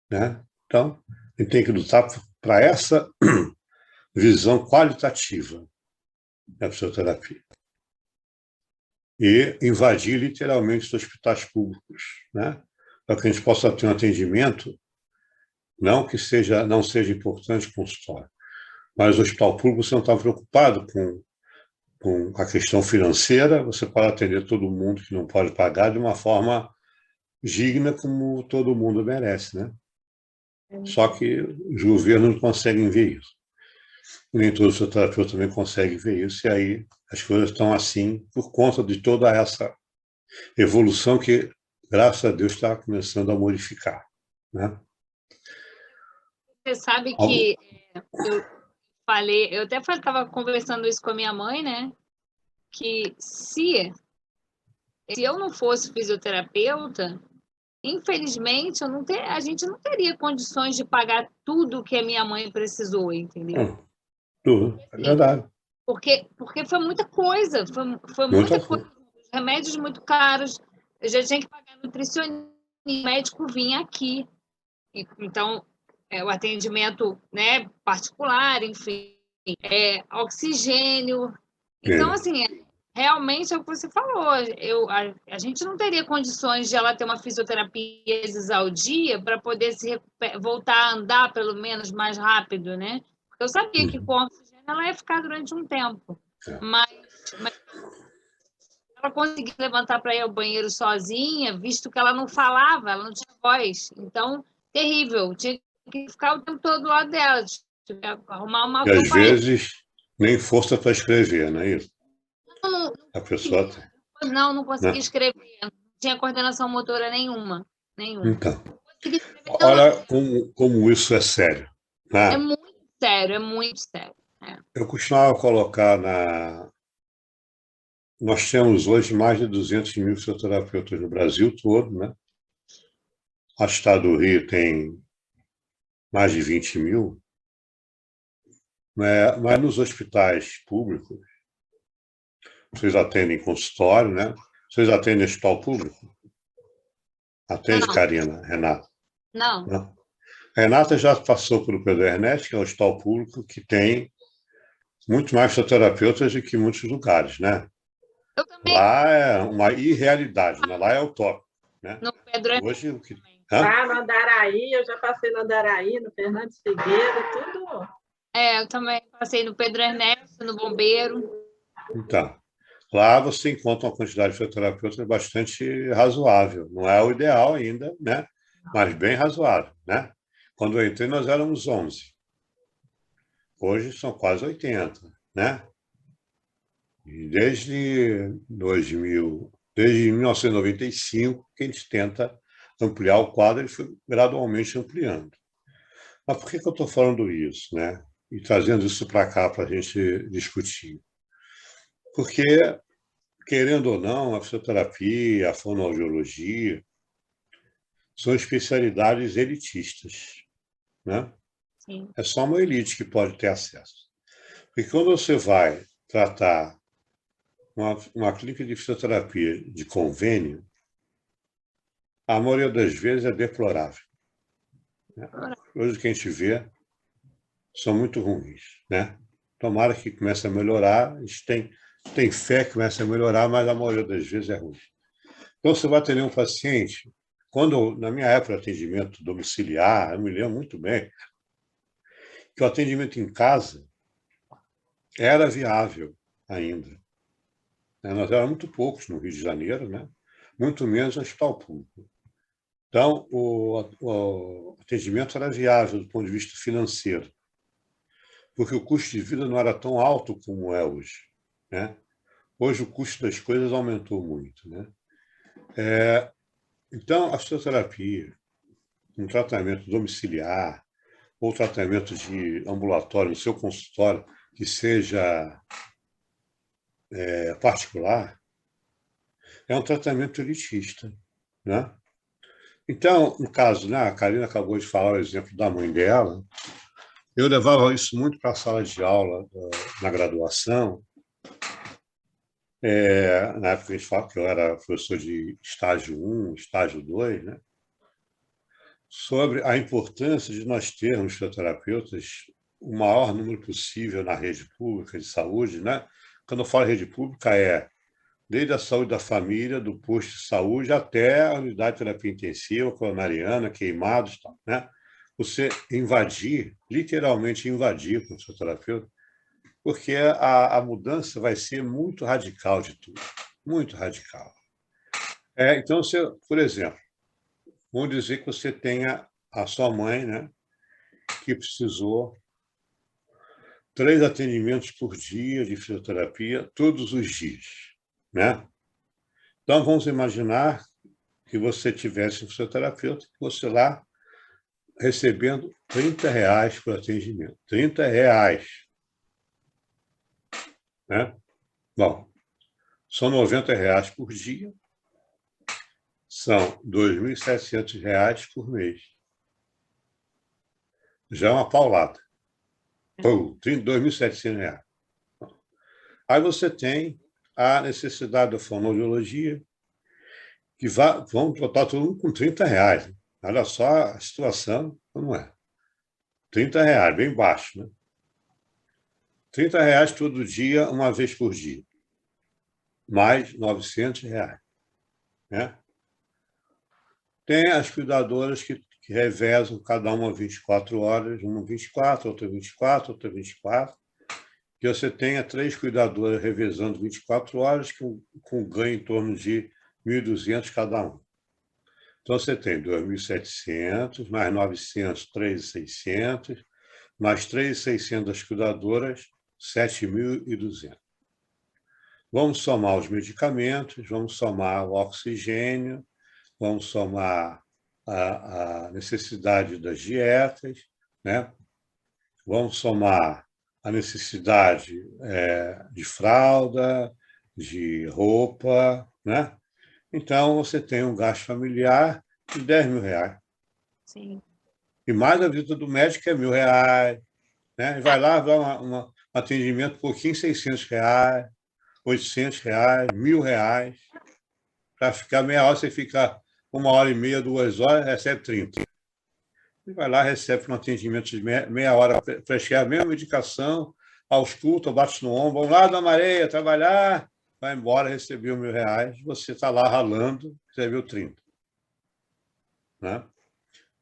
né? Então, a gente tem que lutar para essa visão qualitativa da fisioterapia e invadir literalmente os hospitais públicos, né? Para que a gente possa ter um atendimento não seja importante o consultório, mas o hospital público você não está preocupado com a questão financeira, você pode atender todo mundo que não pode pagar de uma forma digna como todo mundo merece, né? Só que os governos não conseguem ver isso. Nem todo fisioterapeuta também consegue ver isso, e aí as coisas estão assim por conta de toda essa evolução que, graças a Deus, está começando a modificar, né? Você sabe que eu falei, eu até estava conversando isso com a minha mãe, né? Que se eu não fosse fisioterapeuta, infelizmente a gente não teria condições de pagar tudo que a minha mãe precisou, entendeu? Tudo, é Assim, verdade. porque foi muita coisa, foi Muita muita coisa. coisa. Remédios muito caros, eu já tinha que pagar nutricionista, o médico vinha aqui. Então, o atendimento, né, particular, enfim, oxigênio. Então, É. assim, realmente é o que você falou. A gente não teria condições de ela ter uma fisioterapia vezes ao dia para poder voltar a andar, pelo menos, mais rápido, né? Porque eu sabia que com oxigênio ela ia ficar durante um tempo. É. Mas ela conseguia levantar para ir ao banheiro sozinha, visto que ela não falava, ela não tinha voz. Então, terrível. Tinha que ficar o tempo todo do lado dela, tinha que arrumar uma E às companhia. vezes nem força para escrever, não é isso? Não, A pessoa tem, não conseguia né? escrever, não tinha coordenação motora nenhuma. Nenhuma. Então, Não conseguia escrever, não, não. olha como isso é sério, É né? muito sério, é muito sério. Eu costumava colocar na... Nós temos hoje mais de 200 mil fisioterapeutas no Brasil todo, né? O estado do Rio tem mais de 20 mil, né? Mas nos hospitais públicos, vocês atendem consultório, né? Vocês atendem hospital público? Atende, Não, Karina, Renata? não. Não. A Renata já passou pelo Pedro Ernesto, que é um hospital público que tem muito mais fisioterapeutas do que muitos lugares, né? Eu também, Lá é uma irrealidade, né? Lá é utópico, né? no Pedro Hoje, o que... também. Hã? Lá no Andaraí, eu já passei no Andaraí, no Fernandes Figueiredo, tudo. Eu também passei no Pedro Ernesto, no Bombeiro. Então, lá você encontra uma quantidade de fisioterapeutas bastante razoável. Não é o ideal ainda, né? Mas bem razoável, né? Quando eu entrei, nós éramos 11. Hoje são quase 80, né? E desde 1995, que a gente tenta ampliar o quadro e foi gradualmente ampliando. Mas por que eu estou falando isso, né? E trazendo isso para cá para a gente discutir? Porque, querendo ou não, a fisioterapia, a fonoaudiologia são especialidades elitistas, né? Sim. É só uma elite que pode ter acesso. Porque quando você vai tratar uma clínica de fisioterapia de convênio, a maioria das vezes é deplorável, né? As coisas que a gente vê são muito ruins, né? Tomara que comece a melhorar, a gente tem fé que comece a melhorar, mas a maioria das vezes é ruim. Então, você vai ter um paciente, quando, na minha época de atendimento domiciliar, eu me lembro muito bem, que o atendimento em casa era viável ainda, né? Nós éramos muito poucos no Rio de Janeiro, né? Muito menos no hospital público. Então, o atendimento era viável do ponto de vista financeiro, porque o custo de vida não era tão alto como é hoje, né? Hoje o custo das coisas aumentou muito, né? Então, a fisioterapia, um tratamento domiciliar ou tratamento de ambulatório no seu consultório que seja particular, é um tratamento elitista, né? Então, no caso, né, a Karina acabou de falar o exemplo da mãe dela, eu levava isso muito para a sala de aula na graduação, na época que a gente fala que eu era professor de estágio 1, estágio 2, né? Sobre a importância de nós termos fisioterapeutas o maior número possível na rede pública de saúde, né? Quando eu falo rede pública, desde a saúde da família, do posto de saúde, até a unidade de terapia intensiva, coronariana, queimados, tal, né? Você invadir, literalmente invadir com o fisioterapeuta, porque a mudança vai ser muito radical de tudo, muito radical. Então, você, por exemplo, vamos dizer que você tenha a sua mãe, né, que precisou 3 atendimentos por dia de fisioterapia, todos os dias, né? Então, vamos imaginar que você tivesse um fisioterapeuta, que você lá recebendo R$ 30 por atendimento. R$ 30. Né? Bom, são R$ 90 por dia, são R$ 2.700 por mês. Já é uma paulada. R$ 2.700. Aí você tem a necessidade da fonoaudiologia, que vão botar todo mundo com R$ 30. Olha só a situação, como é. R$ 30, bem baixo, né? R$ 30 todo dia, uma vez por dia. Mais R$ 900. Né? Tem as cuidadoras que revezam cada uma 24 horas, uma 24, outra 24, outra 24, que você tenha 3 cuidadoras revezando 24 horas, com ganho em torno de 1.200 cada um. Então, você tem 2.700, mais 900, 3.600, mais 3.600 das cuidadoras, 7.200. Vamos somar os medicamentos, vamos somar o oxigênio, vamos somar a necessidade das dietas, né? Vamos somar a necessidade de fralda, de roupa, né? Então, você tem um gasto familiar de R$ 10.000. Sim. E mais a visita do médico é R$ 1.000, né? E vai lá, vai um atendimento por R$ 600, R$ 800, R$ 1.000. Para ficar meia hora, você fica 1h30, 2 horas, recebe 30. E vai lá, recebe um atendimento de meia hora, prescreve a mesma medicação, ausculta, bate no ombro, vamos lá, dona Maria, trabalhar, vai embora, recebeu R$ 1.000, você está lá ralando, recebeu 30. Né?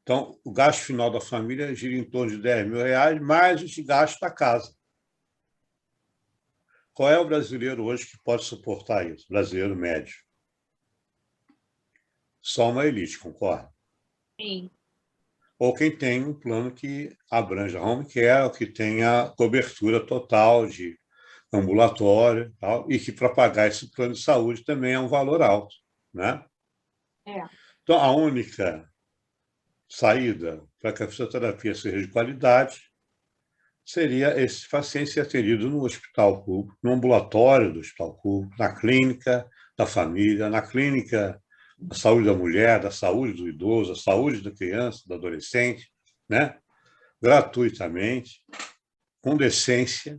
Então, o gasto final da família gira em torno de R$ 10.000, mais os gastos da casa. Qual é o brasileiro hoje que pode suportar isso? Brasileiro médio. Só uma elite, concorda? Sim. Ou quem tem um plano que abranja home care, ou que tenha cobertura total de ambulatório, tal, e que para pagar esse plano de saúde também é um valor alto. Né? Então, a única saída para que a fisioterapia seja de qualidade seria esse paciente ser atendido no hospital público, no ambulatório do hospital público, na clínica da família, na clínica da saúde da mulher, da saúde do idoso, da saúde da criança, do adolescente, né? Gratuitamente, com decência,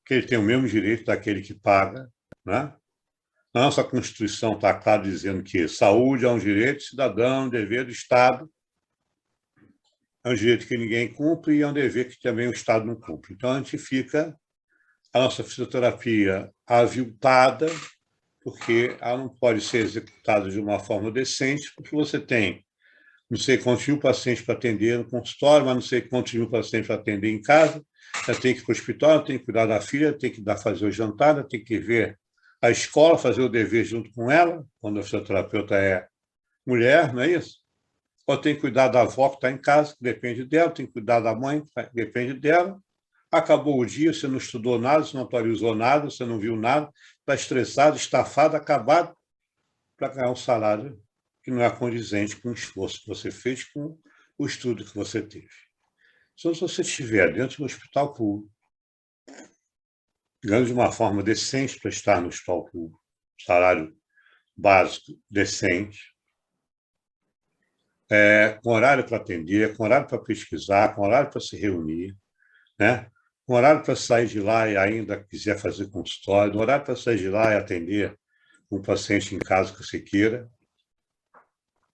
que ele tem o mesmo direito daquele que paga. Né? A nossa Constituição está claro dizendo que saúde é um direito cidadão, um dever do Estado, é um direito que ninguém cumpre e é um dever que também o Estado não cumpre. Então, a gente fica, a nossa fisioterapia aviltada, porque ela não pode ser executada de uma forma decente, porque você tem não sei quantos mil pacientes para atender no consultório, mas não sei quantos mil pacientes para atender em casa, já tem que ir para o hospital, tem que cuidar da filha, tem que fazer o jantar, tem que ver a escola, fazer o dever junto com ela, quando a fisioterapeuta é mulher, não é isso? Ou tem que cuidar da avó que está em casa, que depende dela, tem que cuidar da mãe, que depende dela. Acabou o dia, você não estudou nada, você não atualizou nada, você não viu nada, está estressado, estafado, acabado, para ganhar um salário que não é condizente com o esforço que você fez, com o estudo que você teve. Então, se você estiver dentro do hospital público, ganhando de uma forma decente para estar no hospital público, salário básico decente, com horário para atender, com horário para pesquisar, com horário para se reunir, né? Com horário para sair de lá e ainda quiser fazer consultório, horário para sair de lá e atender um paciente em casa que você queira.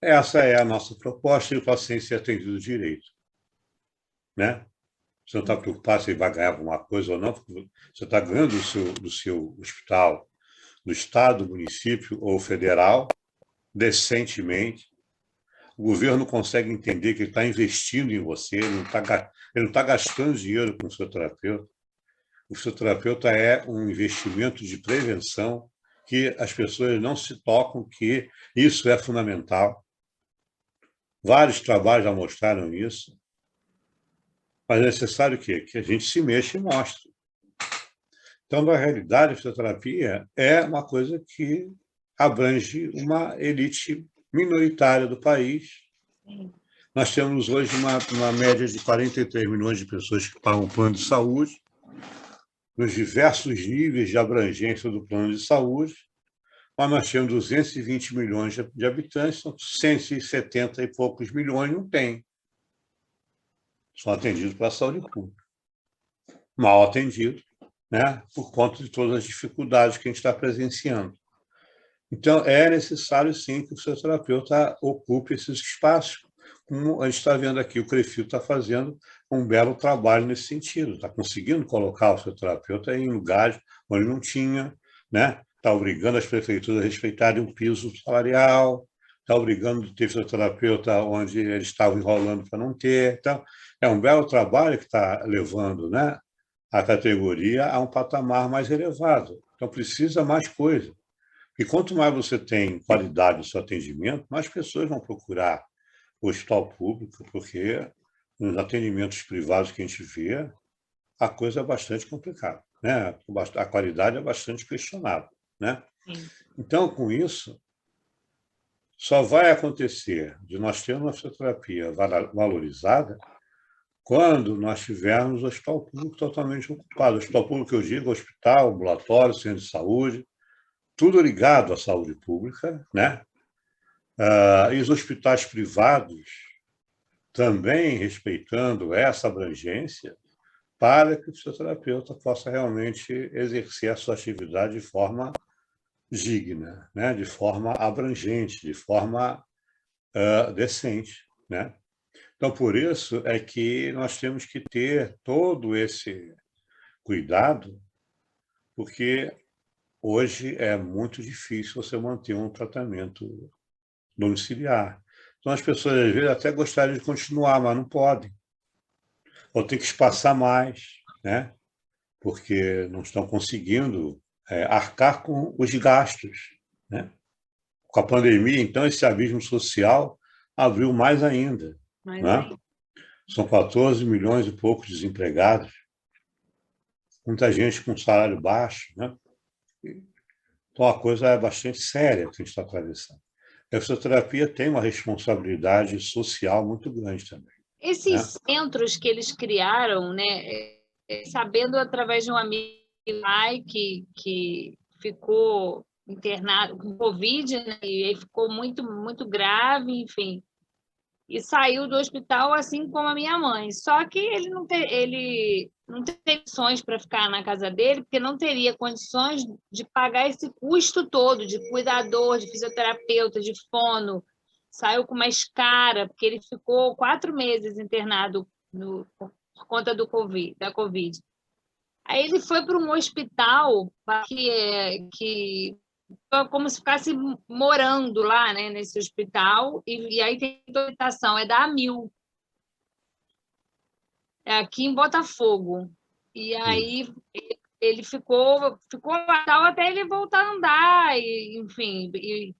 Essa é a nossa proposta e o paciente ser atendido direito. Né? Você não está preocupado se ele vai ganhar alguma coisa ou não, porque você está ganhando do seu hospital, do Estado, do município ou federal, decentemente. O governo não consegue entender que ele está investindo em você, ele não está gastando dinheiro com o fisioterapeuta. O fisioterapeuta é um investimento de prevenção que as pessoas não se tocam, que isso é fundamental. Vários trabalhos já mostraram isso. Mas é necessário o quê? Que a gente se mexa e mostre. Então, na realidade, a fisioterapia é uma coisa que abrange uma elite minoritária do país, Nós temos hoje uma média de 43 milhões de pessoas que pagam o plano de saúde, nos diversos níveis de abrangência do plano de saúde, mas nós temos 220 milhões de habitantes, então 170 e poucos milhões não têm. São atendidos pela saúde pública. Mal atendidos, né, por conta de todas as dificuldades que a gente está presenciando. Então, é necessário, sim, que o fisioterapeuta ocupe esses espaços, como a gente está vendo aqui, o CREFIL está fazendo um belo trabalho nesse sentido, está conseguindo colocar o fisioterapeuta em lugares onde não tinha, né? Está obrigando as prefeituras a respeitarem um piso salarial, está obrigando a ter fisioterapeuta onde eles estavam enrolando para não ter. Então, é um belo trabalho que está levando, né, a categoria a um patamar mais elevado. Então, precisa mais coisa. E quanto mais você tem qualidade no seu atendimento, mais pessoas vão procurar o hospital público, porque nos atendimentos privados que a gente vê, a coisa é bastante complicada, né? A qualidade é bastante questionável, né? Sim. Então, com isso, só vai acontecer de nós termos uma fisioterapia valorizada quando nós tivermos o hospital público totalmente ocupado. O hospital público, eu digo, hospital, ambulatório, centro de saúde, tudo ligado à saúde pública, né? E os hospitais privados também respeitando essa abrangência para que o fisioterapeuta possa realmente exercer a sua atividade de forma digna, né? De forma abrangente, de forma decente, né? Então, por isso é que nós temos que ter todo esse cuidado, porque hoje é muito difícil você manter um tratamento domiciliar. Então, as pessoas, às vezes, até gostariam de continuar, mas não podem. Ou tem que espaçar mais, né? Porque não estão conseguindo arcar com os gastos, né? Com a pandemia, então, esse abismo social abriu mais ainda, Mas né? aí, São 14 milhões e poucos desempregados, muita gente com salário baixo, né? Então, a coisa é bastante séria que a gente está atravessando. A fisioterapia tem uma responsabilidade social muito grande também, né? esses centros que eles criaram, né, sabendo através de um amigo lá que ficou internado com Covid, né, e aí ficou muito, muito grave, enfim, e saiu do hospital assim como a minha mãe. Só que ele não tem condições para ficar na casa dele, porque não teria condições de pagar esse custo todo de cuidador, de fisioterapeuta, de fono. Saiu com mais cara, porque ele ficou 4 meses internado por conta da Covid. Aí ele foi para um hospital que como se ficasse morando lá, né, nesse hospital, e aí tem habitação, é da AMIL, é aqui em Botafogo. E aí ele ficou lá até ele voltar a andar, e, enfim, e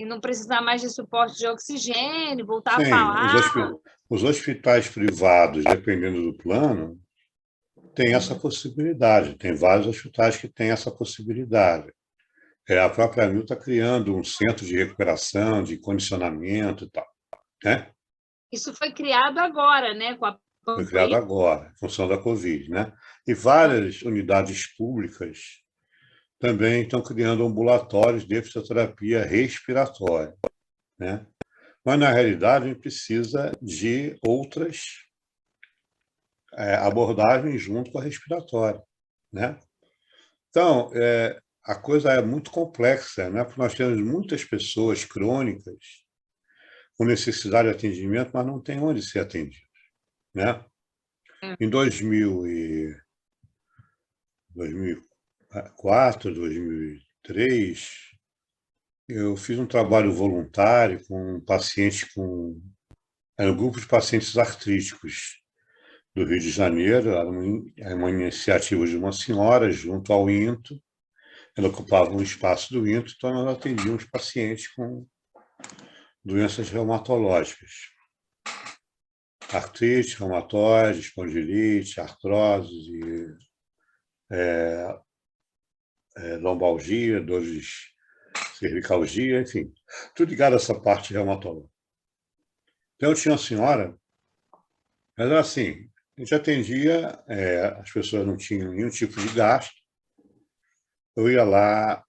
não precisar mais de suporte de oxigênio, voltar a Sim, falar. os hospitais privados, dependendo do plano, tem essa possibilidade. Tem vários hospitais que têm essa possibilidade. A própria ANIL está criando um centro de recuperação, de condicionamento e tal, né? Isso foi criado agora, né, com a Foi criado pandemia. agora, em função da Covid, né? E várias unidades públicas também estão criando ambulatórios de fisioterapia respiratória, né? Mas, na realidade, a gente precisa de outras abordagens junto com a respiratória, né? Então, a coisa é muito complexa, né? Porque nós temos muitas pessoas crônicas com necessidade de atendimento, mas não tem onde ser atendido, né? Em 2004, 2003, eu fiz um trabalho voluntário com um paciente era um grupo de pacientes artríticos do Rio de Janeiro, era uma iniciativa de uma senhora junto ao INTO, ela ocupava um espaço do INTO, então nós atendíamos pacientes com doenças reumatológicas, artrite, reumatoide, espondilite, artrose, lombalgia, dores cervicalgia, enfim, tudo ligado a essa parte reumatológica. Então, eu tinha uma senhora, mas era assim, a gente atendia, as pessoas não tinham nenhum tipo de gasto. Eu ia lá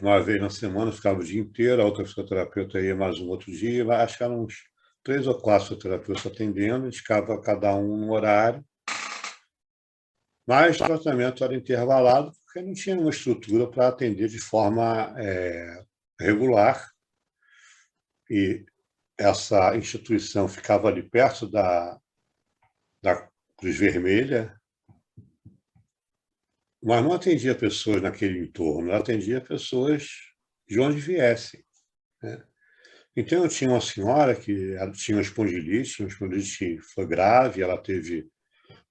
uma vez na semana, ficava o dia inteiro, a outra fisioterapeuta ia mais um outro dia, lá acho que eram uns 3 ou 4 fisioterapeutas atendendo, a gente ficava cada um no horário, mas o tratamento era intervalado, porque não tinha uma estrutura para atender de forma regular, e essa instituição ficava ali perto da Cruz Vermelha, mas não atendia pessoas naquele entorno, ela atendia pessoas de onde viessem, né? Então, eu tinha uma senhora que ela tinha uma espondilite que foi grave, ela teve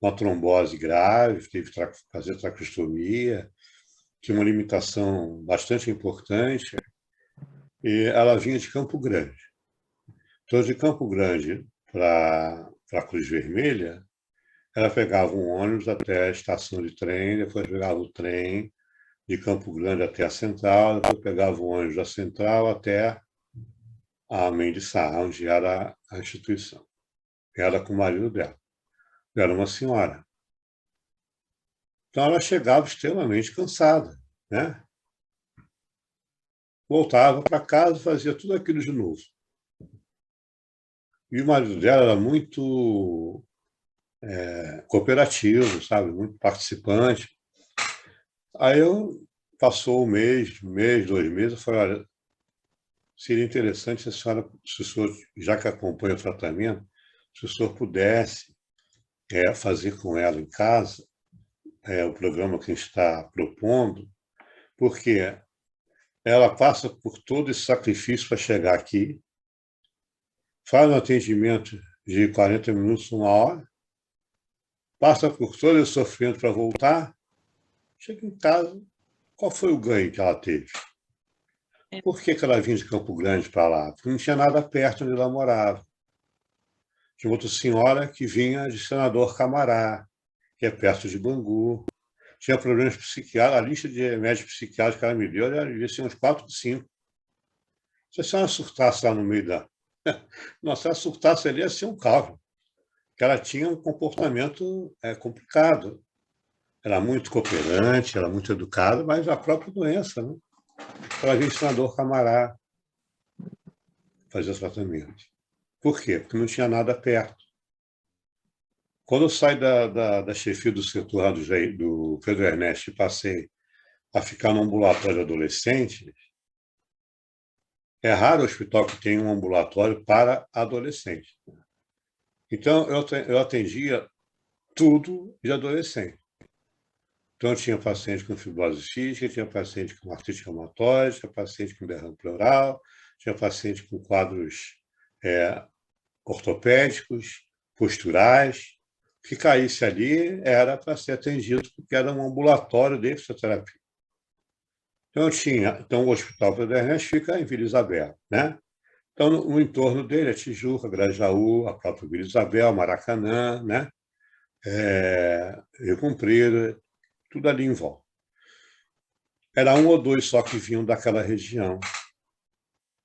uma trombose grave, teve que fazer traqueostomia, tinha uma limitação bastante importante, e ela vinha de Campo Grande. Então, de Campo Grande para a Cruz Vermelha, ela pegava um ônibus até a estação de trem, depois pegava o trem de Campo Grande até a Central, depois pegava o ônibus da Central até a Mãe de Sá, onde era a instituição. Ela com o marido dela. Era uma senhora. Então, ela chegava extremamente cansada, né? Voltava para casa, fazia tudo aquilo de novo. E o marido dela era muito cooperativo, sabe? Muito participante. Aí passou um mês, 2 meses, eu falei, olha, seria interessante se a senhora, se o senhor, já que acompanha o tratamento, se o senhor pudesse fazer com ela em casa o programa que a gente está propondo, porque ela passa por todo esse sacrifício para chegar aqui, faz um atendimento de 40 minutos, 1 hora, passa por todo esse sofrimento para voltar, chega em casa, qual foi o ganho que ela teve? Por que ela vinha de Campo Grande para lá? Porque não tinha nada perto onde ela morava. Tinha outra senhora que vinha de Senador Camará, que é perto de Bangu. Tinha problemas psiquiátricos, a lista de médicos psiquiátricos que ela me deu, ela devia ser uns 4 ou 5. Se a senhora surtasse lá no meio da... Nossa, se ela surtasse ali, ia ser um caos. Porque ela tinha um comportamento complicado. Era muito cooperante, era muito educada, mas a própria doença, né? Ela vinha de Senador Camará fazer tratamento. Por quê? Porque não tinha nada perto. Quando eu saí da chefia do setor lá do Pedro Ernesto e passei a ficar no ambulatório de adolescentes, é raro o hospital que tem um ambulatório para adolescentes. Então, eu atendia tudo de adolescente. Então, eu tinha paciente com fibrose cística, tinha paciente com artrite reumatoide, tinha paciente com derrame pleural, tinha paciente com quadros ortopédicos, posturais. O que caísse ali era para ser atendido, porque era um ambulatório de fisioterapia. Então o Hospital Pedro Ernesto fica em Vila Isabel, né? Então, no entorno dele é Tijuca, Grajaú, a própria Vila Isabel, Maracanã, né? Rio Comprido, tudo ali em volta. Era 1 ou 2 só que vinham daquela região.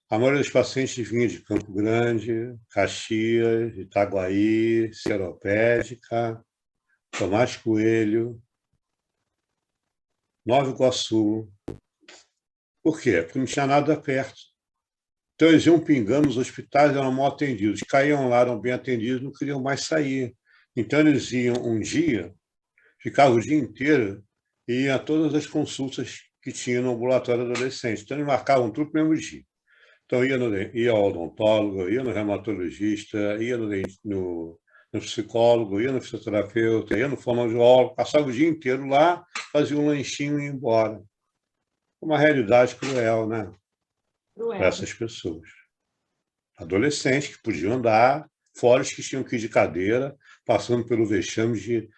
A maioria dos pacientes vinha de Campo Grande, Caxias, Itaguaí, Seropédica, Tomás Coelho, Nova Iguaçu. Por quê? Porque não tinha nada perto. Então, eles iam pingando nos hospitais, eram mal atendidos. Caíam lá, eram bem atendidos, não queriam mais sair. Então, eles iam um dia, ficavam o dia inteiro, e iam a todas as consultas que tinha no ambulatório adolescente. Então, eles marcavam tudo no mesmo dia. Então, ia ao odontólogo, ia no reumatologista, ia no psicólogo, ia no fisioterapeuta, ia no fonoaudiólogo, passava o dia inteiro lá, fazia um lanchinho e ia embora. Uma realidade cruel, né? Para essas pessoas. Adolescentes que podiam andar, fora os que tinham que ir de cadeira, passando pelo vexame de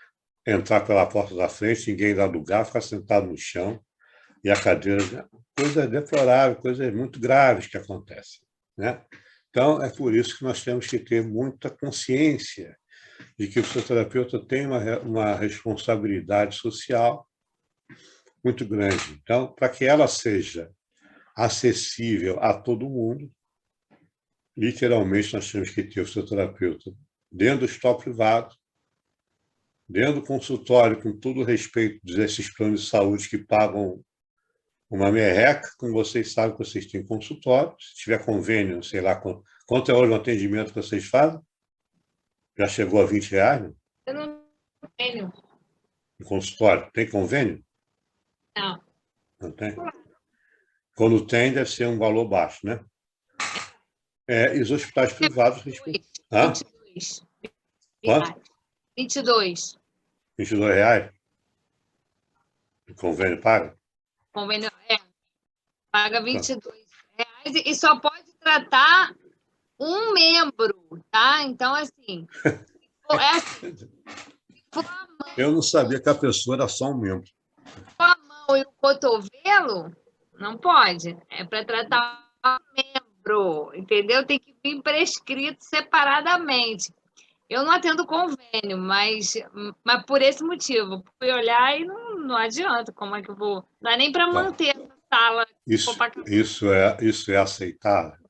entrar pela porta da frente, ninguém dar lugar, ficar sentado no chão, e a cadeira... Coisas deploráveis, coisas muito graves que acontecem, né? Então, é por isso que nós temos que ter muita consciência de que o fisioterapeuta tem uma responsabilidade social muito grande. Então, para que ela seja acessível a todo mundo, literalmente, nós temos que ter o fisioterapeuta dentro do hospital privado, dentro do consultório, com todo o respeito desses planos de saúde que pagam uma merreca, como vocês sabem que vocês têm consultório, se tiver convênio, sei lá, quanto é a hora de atendimento que vocês fazem? Já chegou a R$ 20, né? Eu não tenho. No consultório. Tem convênio? Não. Não tem? Quando tem, deve ser um valor baixo, né? E os hospitais privados... 22. Quanto? 22. R$ 22? O convênio paga? Convênio, paga R$ 22 e só pode tratar um membro, tá? Então, assim, Eu não sabia que a pessoa era só um membro. a mão e o cotovelo, não pode. É para tratar um membro, entendeu? Tem que vir prescrito separadamente. Eu não atendo convênio, mas por esse motivo. Fui olhar e não adianta. Como é que eu vou? Não é nem para manter essa sala. Isso é aceitável?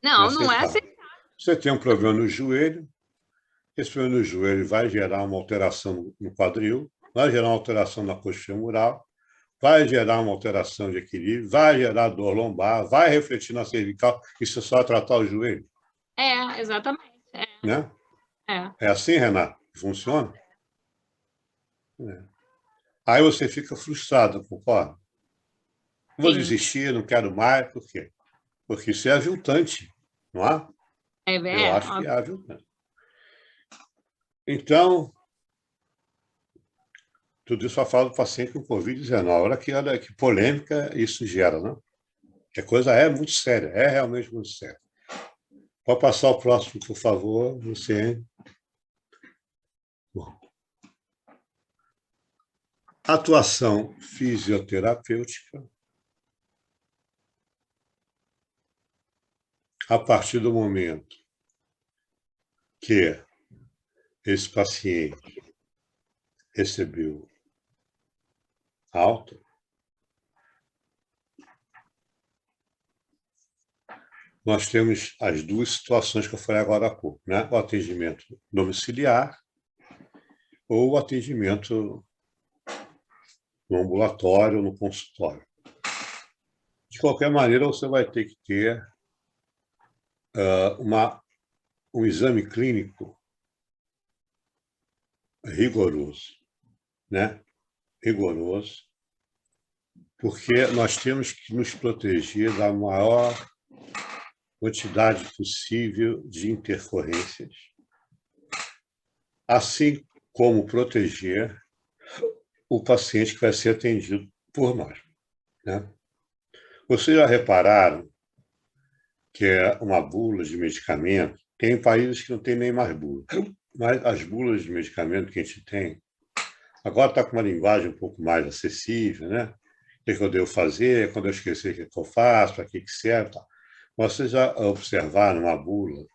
Não é aceitável. Você tem um problema no joelho, esse problema no joelho vai gerar uma alteração no quadril, vai gerar uma alteração na coxa femoral, vai gerar uma alteração de equilíbrio, vai gerar dor lombar, vai refletir na cervical. Isso é só tratar o joelho? Exatamente. Né? É assim, Renato? Funciona? Aí você fica frustrado, concorda? Vou desistir, não quero mais. Por quê? Porque isso é aviltante, não é? Eu acho que é aviltante. Então, tudo isso só fala do paciente com Covid-19. Olha que polêmica isso gera, né? Que a coisa é muito séria, é realmente muito séria. Pode passar o próximo, por favor, Luciene. Bom. Atuação fisioterapêutica a partir do momento que esse paciente recebeu alta, nós temos as duas situações que eu falei agora há pouco, né? O atendimento domiciliar ou o atendimento no ambulatório ou no consultório. De qualquer maneira, você vai ter que ter um exame clínico rigoroso, né? Rigoroso, porque nós temos que nos proteger da maior quantidade possível de intercorrências, assim como proteger o paciente que vai ser atendido por nós, né? Vocês já repararam que é uma bula de medicamento? Tem países que não tem nem mais bula, mas as bulas de medicamento que a gente tem, agora está com uma linguagem um pouco mais acessível, né? O que eu devo fazer, quando eu esquecer o que eu faço, para que serve, tá? Vocês já observaram uma bula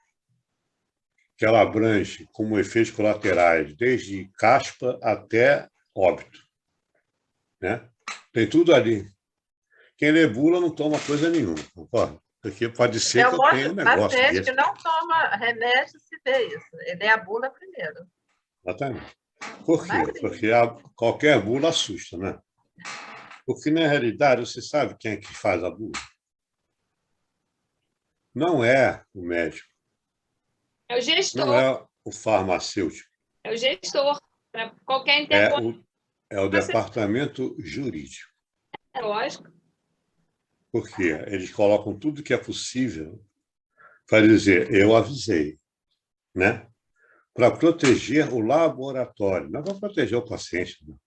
que ela abrange como efeitos colaterais desde caspa até óbito, né? Tem tudo ali. Quem lê bula não toma coisa nenhuma, concorda? Porque pode ser que eu tenha um negócio desse. Paciente desse. que não toma remédio se vê isso. Ele é a bula primeiro. Exatamente. Por quê? Porque qualquer bula assusta, né? Porque, na realidade, você sabe quem é que faz a bula? Não é o médico. É o gestor. Não é o farmacêutico. É o gestor. Para qualquer intercorrência. É o departamento jurídico. É lógico. Porque eles colocam tudo que é possível para dizer, eu avisei, né? Para proteger o laboratório, não é para proteger o paciente. Não.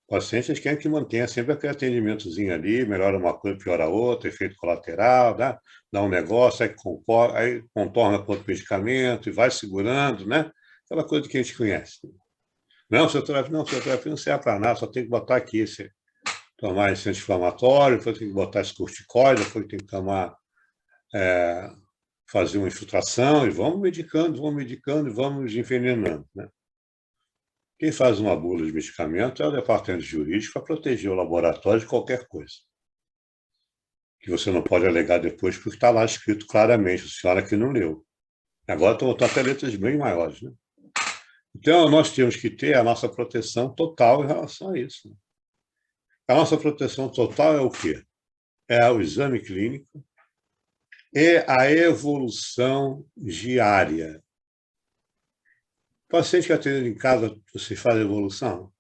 O paciente, eles querem que mantenha sempre aquele atendimentozinho ali, melhora uma coisa, piora outra, efeito colateral, né? Dá um negócio, aí contorna com outro medicamento e vai segurando, né? Aquela coisa que a gente conhece. Não, seu terapia não serve para nada, só tem que botar aqui, tomar esse anti-inflamatório, depois tem que botar esse corticoide, depois tem que tomar, fazer uma infiltração, e vamos medicando e vamos envenenando, né? Quem faz uma bula de medicamento é o departamento jurídico para proteger o laboratório de qualquer coisa. que você não pode alegar depois, porque está lá escrito claramente, a senhora que não leu. Agora estão até letras bem maiores, né? Então, nós temos que ter a nossa proteção total em relação a isso. A nossa proteção total é o quê? É o exame clínico e a evolução diária. O paciente que atende em casa, você faz evolução?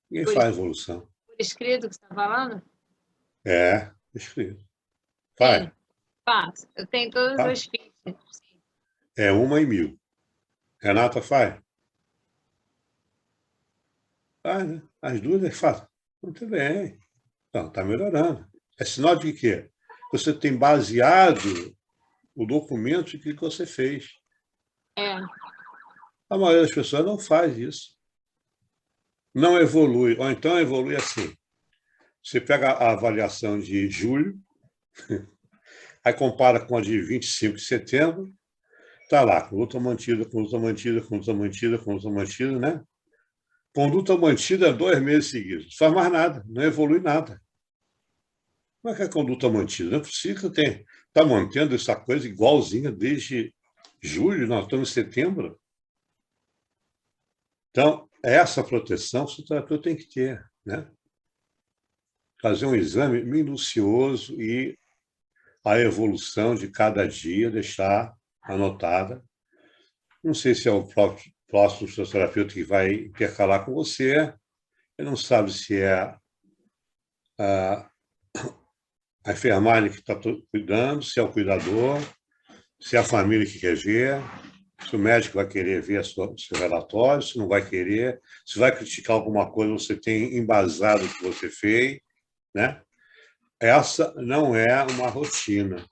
Ninguém Por, faz evolução. por escrito que você está falando? É, escrito. Sim, Faz. faço. Eu tenho todas Tá? as fichas. Sim. É 1 em 1000. Renata faz? Faz, né? As duas é fácil. Muito bem. Então, está melhorando. É sinal de quê? Você tem baseado o documento que você fez. É. A maioria das pessoas não faz isso. Não evolui. Ou então evolui assim. Você pega a avaliação de julho, aí compara com a de 25 de setembro, está lá, conduta mantida, conduta mantida, conduta mantida, conduta mantida, né? Conduta mantida 2 meses seguidos. Não faz mais nada, não evolui nada. Como é que é a conduta mantida? Não é possível que está mantendo essa coisa igualzinha desde julho, nós estamos em setembro. Então, essa proteção o fisioterapeuta tem que ter, né? Fazer um exame minucioso e a evolução de cada dia deixar anotada. Não sei se é o próximo fisioterapeuta que vai intercalar com você, ele não sabe se é a, a enfermagem que está cuidando, se é o cuidador, se é a família que quer ver, se o médico vai querer ver o seu relatório, se não vai querer, se vai criticar alguma coisa, você tem embasado o que você fez, né? Essa não é uma rotina.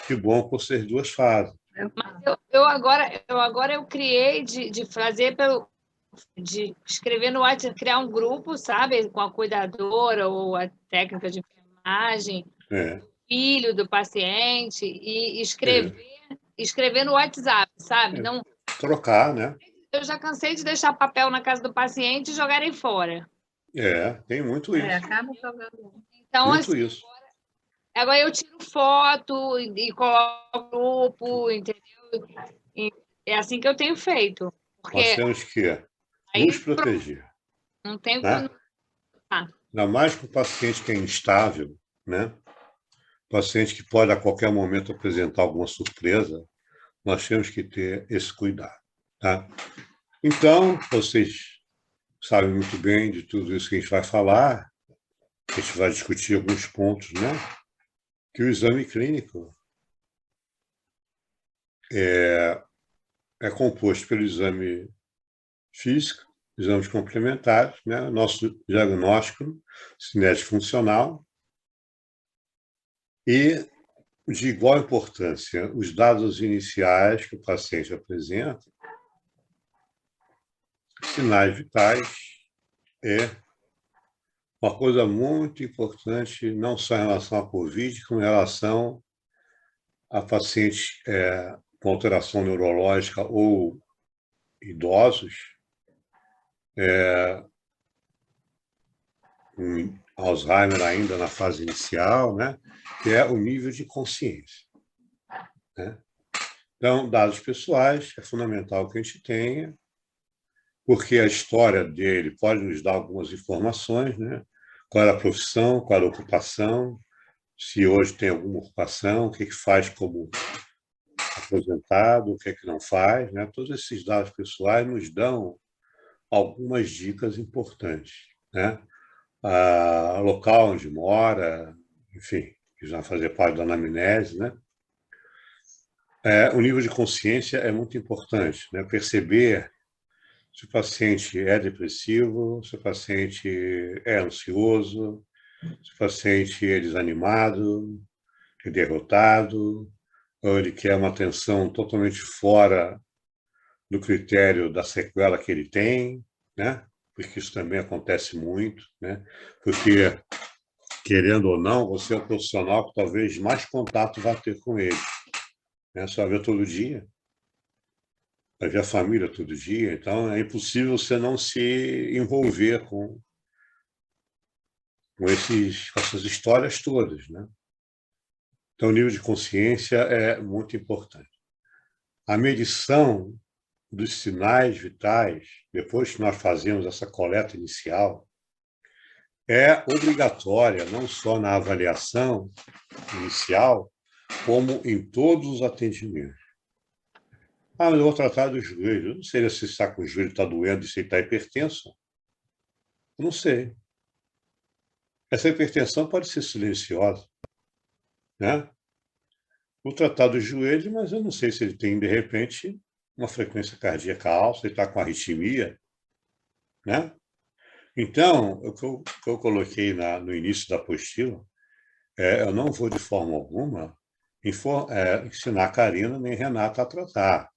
Que bom que vocês duas fazem. Mas eu criei de fazer de escrever no WhatsApp, criar um grupo, sabe, com a cuidadora ou a técnica de enfermagem, É, filho do paciente, e é, escrever no WhatsApp, sabe? é. Não, Trocar, né? eu já cansei de deixar papel na casa do paciente e jogarem fora. É, tem muito isso. Acaba jogando. Então, Muito assim, isso. agora eu tiro foto e coloco no grupo, entendeu? E é assim que eu tenho feito, Nós porque temos que nos aí pronto, proteger, não tem né? como. Ah, Ainda mais com o paciente que é instável, né? Paciente que pode a qualquer momento apresentar alguma surpresa, nós temos que ter esse cuidado, tá? Então, vocês sabem muito bem de tudo isso que a gente vai falar, a gente vai discutir alguns pontos, né? Que o exame clínico é composto pelo exame físico, exames complementares, né? Nosso diagnóstico cinético funcional e, de igual importância, os dados iniciais que o paciente apresenta, sinais vitais, é uma coisa muito importante, não só em relação à Covid, como em relação a pacientes com alteração neurológica ou idosos, com Alzheimer ainda na fase inicial, né? Que é o nível de consciência, né? Então, dados pessoais, é fundamental que a gente tenha, porque a história dele pode nos dar algumas informações, né? Qual era a profissão, qual era a ocupação, se hoje tem alguma ocupação, o que faz como aposentado, o que não faz, né? Todos esses dados pessoais nos dão algumas dicas importantes, né? Local onde mora, enfim, que já fazia parte da anamnese, né? O nível de consciência é muito importante, né? Perceber se o paciente é depressivo, se o paciente é ansioso, se o paciente é desanimado, é derrotado, ou ele quer uma atenção totalmente fora do critério da sequela que ele tem, né? Porque isso também acontece muito, né? Porque, querendo ou não, você é o profissional que talvez mais contato vai ter com ele, né? Você vai ver todo dia, vai ver a família todo dia, então é impossível você não se envolver com com essas histórias todas, né? Então, o nível de consciência é muito importante. A medição dos sinais vitais, depois que nós fazemos essa coleta inicial, é obrigatória, não só na avaliação inicial, como em todos os atendimentos. Ah, mas eu vou tratar do joelho. Eu não sei se está com o joelho está doendo e se está hipertenso. Eu não sei. Essa hipertensão pode ser silenciosa, né? Vou tratar do joelho, mas eu não sei se ele tem, de repente, uma frequência cardíaca alta, se ele está com arritmia, né? Então, o que eu coloquei no início da apostila, eu não vou, de forma alguma, ensinar a Karina nem Renata a tratar.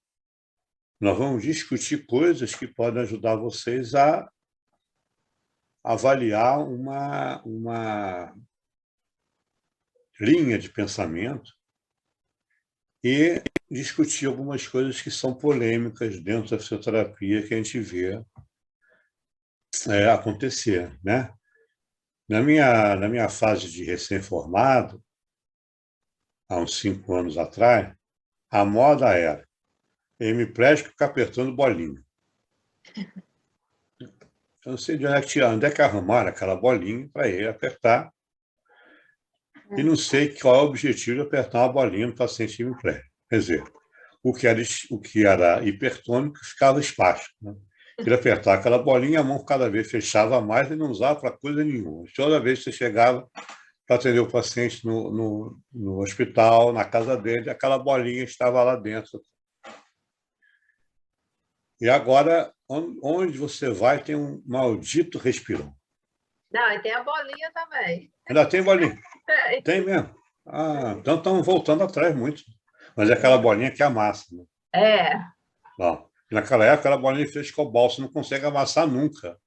Nós vamos discutir coisas que podem ajudar vocês a avaliar uma linha de pensamento e discutir algumas coisas que são polêmicas dentro da fisioterapia que a gente vê acontecer, né? Na minha fase de recém-formado, há uns 5 anos atrás, a moda era hemiplégico ficar apertando bolinha. Eu não sei de onde é que arrumaram aquela bolinha para ele apertar, e não sei qual é o objetivo de apertar uma bolinha no paciente hemiplégico. Quer dizer, o que era hipertônico ficava espástico, né? Ele apertava aquela bolinha, a mão cada vez fechava mais e não usava para coisa nenhuma. Toda vez que você chegava para atender o paciente no hospital, na casa dele, aquela bolinha estava lá dentro. E agora, onde você vai, tem um maldito respirão. Não, e tem a bolinha também. Ainda tem bolinha? Tem mesmo. Ah, então estão voltando atrás muito. Mas é aquela bolinha que amassa, né? Não. Naquela época, aquela bolinha de frescobol, você não consegue amassar nunca.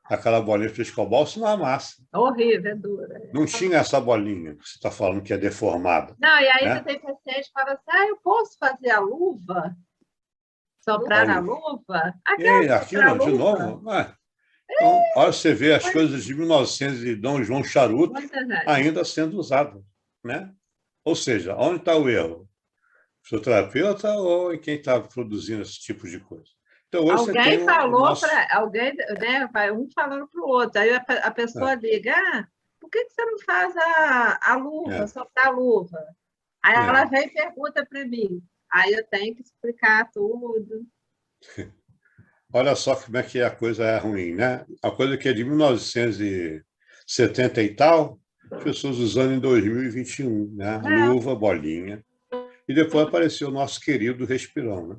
Aquela bolinha de frescobol, você não amassa. Horrível, é dura. Não tinha essa bolinha que você está falando que é deformada. Não, e ainda né? tem paciente que fala assim, eu posso fazer a luva? Soprar na luva? Aquilo, de novo? Então, olha, você vê as coisas de 1900 de Dom João Charuto ainda sendo usadas, né? Ou seja, onde está o erro? Fisioterapeuta ou em quem está produzindo esse tipo de coisa? Então, hoje alguém você tem falou para alguém, né? Vai um falando para o outro, aí a pessoa liga, por que você não faz a luva, soprar a luva? Aí ela vem e pergunta para mim, aí eu tenho que explicar tudo. Olha só como é que a coisa é ruim, né? A coisa que é de 1970 e tal, as pessoas usando em 2021, né? Luva, bolinha. E depois apareceu o nosso querido respirão, né?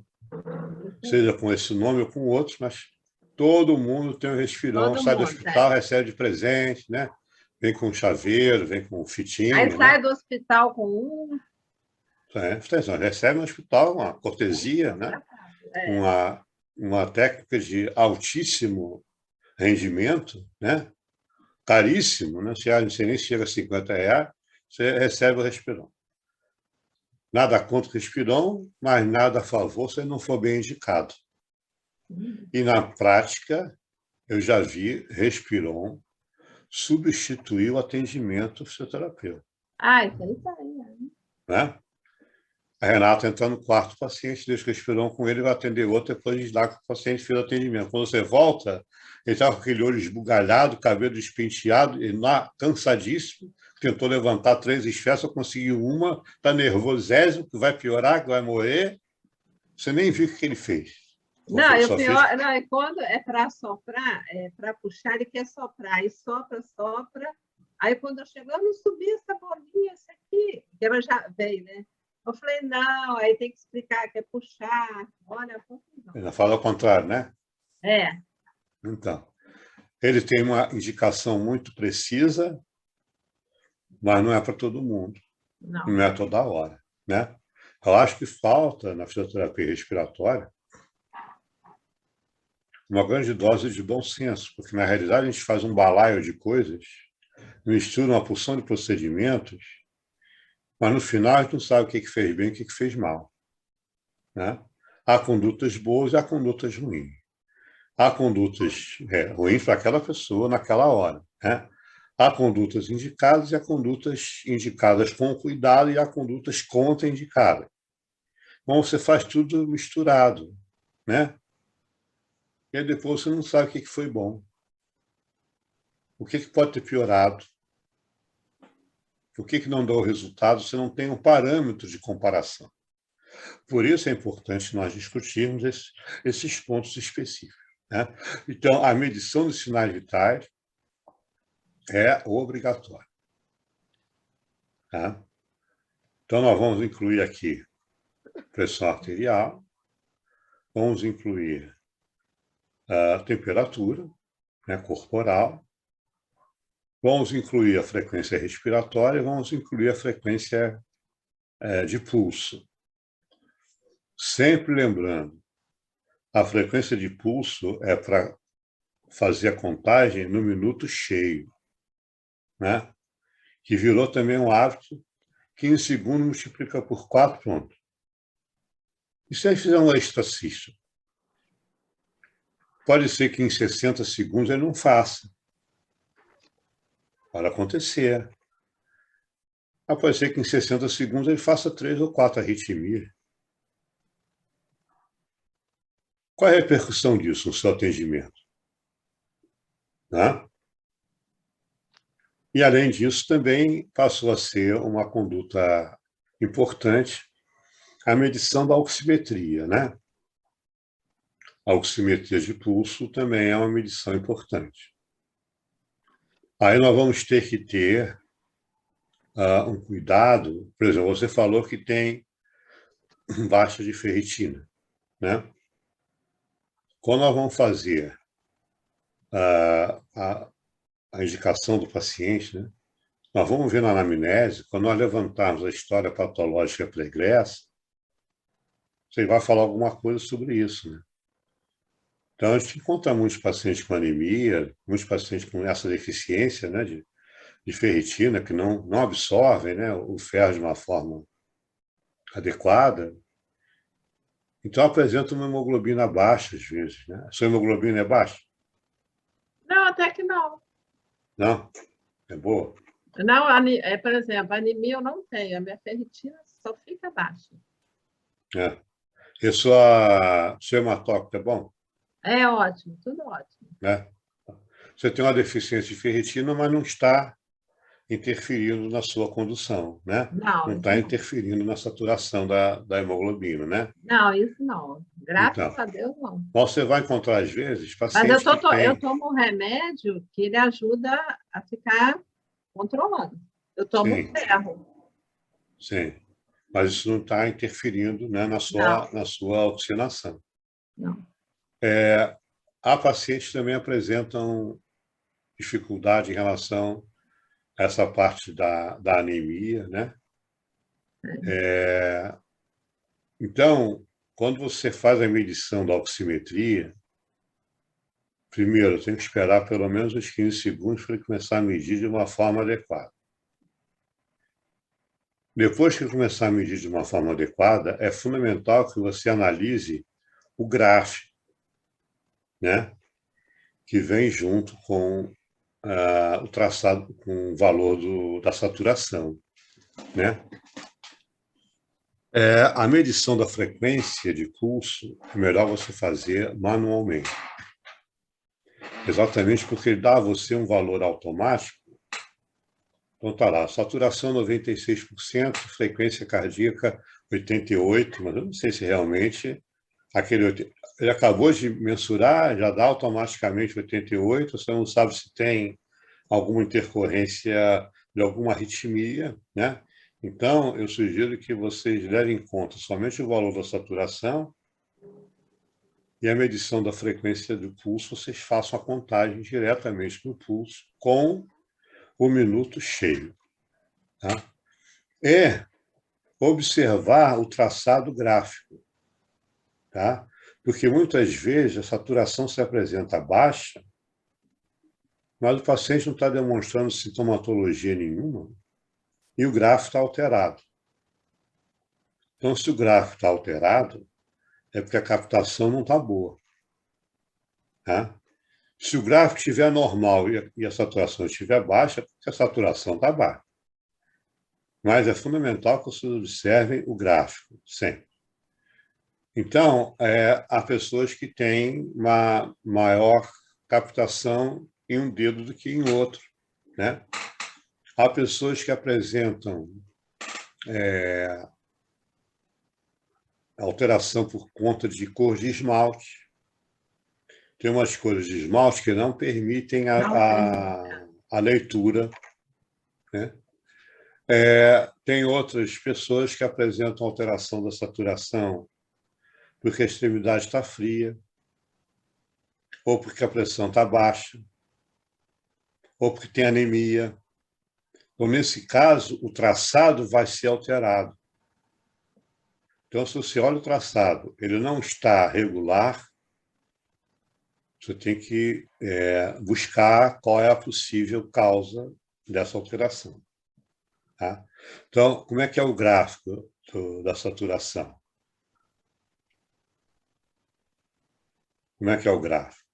Seja com esse nome ou com outros, mas todo mundo tem um respirão, sai do hospital, recebe de presente, né? Vem com chaveiro, vem com fitinha. Aí sai do hospital com um. Recebe no hospital uma cortesia, né? Uma técnica de altíssimo rendimento, né? Caríssimo, né? Se nem chega a R$50, você recebe o respirão. Nada contra o respirão, mas nada a favor se ele não for bem indicado. E na prática, eu já vi respirão substituir o atendimento fisioterapeuta. Isso aí tá aí. Né? A Renata entra no quarto paciente, deixa o respirão com ele, vai atender outro, depois diz lá que o paciente fez o atendimento. Quando você volta, ele está com aquele olho esbugalhado, cabelo despenteado, ele lá, cansadíssimo, tentou levantar 3 esferas, só conseguiu uma, está nervosésimo, que vai piorar, que vai morrer. Você nem viu o que ele fez. Não, e o pior, não, e quando é para soprar, para puxar, ele quer soprar, e sopra. Aí quando eu chego, eu não subi essa bolinha, essa aqui, que ela já veio, né? Eu falei, não, aí tem que explicar, que é puxar. Olha, a confusão. Ainda fala ao contrário, né? Então, ele tem uma indicação muito precisa, mas não é para todo mundo. Não é toda hora, né? Eu acho que falta, na fisioterapia respiratória, uma grande dose de bom senso, porque, na realidade, a gente faz um balaio de coisas, mistura uma porção de procedimentos, mas, no final, a gente não sabe o que fez bem e o que fez mal. Né? Há condutas boas e há condutas ruins. Há condutas ruins para aquela pessoa naquela hora. Né? Há condutas indicadas e há condutas indicadas com cuidado e há condutas contraindicadas. Então, você faz tudo misturado, né? E aí depois você não sabe o que foi bom. O que pode ter piorado. O que não dá o resultado, você não tem um parâmetro de comparação. Por isso é importante nós discutirmos esses pontos específicos, né? Então, a medição dos sinais vitais é obrigatória. Tá? Então, nós vamos incluir aqui pressão arterial, vamos incluir a temperatura, né, corporal, vamos incluir a frequência respiratória, vamos incluir a frequência de pulso. Sempre lembrando, a frequência de pulso é para fazer a contagem no minuto cheio, né? Que virou também um hábito, 15 segundos multiplica por 4, pronto. E se a gente fizer um exercício? Pode ser que em 60 segundos ele não faça. Pode acontecer. Mas pode ser que em 60 segundos ele faça 3 ou 4 arritmias. Qual é a repercussão disso no seu atendimento? Né? E, além disso, também passou a ser uma conduta importante a medição da oximetria, né? A oximetria de pulso também é uma medição importante. Aí nós vamos ter que ter um cuidado. Por exemplo, você falou que tem baixa de ferritina, né? Quando nós vamos fazer a indicação do paciente, né? Nós vamos ver na anamnese, quando nós levantarmos a história patológica pregressa, você vai falar alguma coisa sobre isso, né? Então, a gente encontra muitos pacientes com anemia, muitos pacientes com essa deficiência, né, de ferritina, que não absorvem, né, o ferro de uma forma adequada. Então, apresenta uma hemoglobina baixa, às vezes. Né? A sua hemoglobina é baixa? Não, até que não. Não? É boa? Não, por exemplo, a anemia eu não tenho, a minha ferritina só fica baixa. É. E seu hematócrito é bom? É ótimo, tudo ótimo. Né? Você tem uma deficiência de ferritina, mas não está interferindo na sua condução, né? Não está interferindo na saturação da hemoglobina, né? Não, isso não. Graças então, a Deus, não. Você vai encontrar, às vezes, Mas pacientes eu tomo um remédio que ele ajuda a ficar controlando. Eu tomo ferro. Sim, mas isso não está interferindo, né, na sua oxigenação. Não. Há pacientes que também apresentam dificuldade em relação a essa parte da anemia, né? Então, quando você faz a medição da oximetria, primeiro, tem que esperar pelo menos uns 15 segundos para ele começar a medir de uma forma adequada. Depois que começar a medir de uma forma adequada, é fundamental que você analise o gráfico, né? Que vem junto com o traçado, com o valor da saturação, né? A medição da frequência de pulso é melhor você fazer manualmente. Exatamente porque ele dá a você um valor automático. Então, está lá, saturação 96%, frequência cardíaca 88%, mas eu não sei se realmente ele acabou de mensurar, já dá automaticamente 88%, você não sabe se tem alguma intercorrência de alguma arritmia, né? Então, eu sugiro que vocês levem em conta somente o valor da saturação e a medição da frequência do pulso, vocês façam a contagem diretamente do pulso com o minuto cheio. Tá? E observar o traçado gráfico. Tá? Porque muitas vezes a saturação se apresenta baixa, mas o paciente não está demonstrando sintomatologia nenhuma e o gráfico está alterado. Então, se o gráfico está alterado, é porque a captação não está boa. Tá? Se o gráfico estiver normal e a saturação estiver baixa, a saturação está baixa. Mas é fundamental que vocês observem o gráfico, sempre. Então, há pessoas que têm uma maior captação em um dedo do que em outro, né? Há pessoas que apresentam alteração por conta de cor de esmalte. Tem umas cores de esmalte que não permitem a leitura, né? Tem outras pessoas que apresentam alteração da saturação porque a extremidade está fria, ou porque a pressão está baixa, ou porque tem anemia. Então, nesse caso, o traçado vai ser alterado. Então, se você olha o traçado, ele não está regular, você tem que buscar qual é a possível causa dessa alteração. Tá? Então, como é que é o gráfico da saturação? Como é que é o gráfico?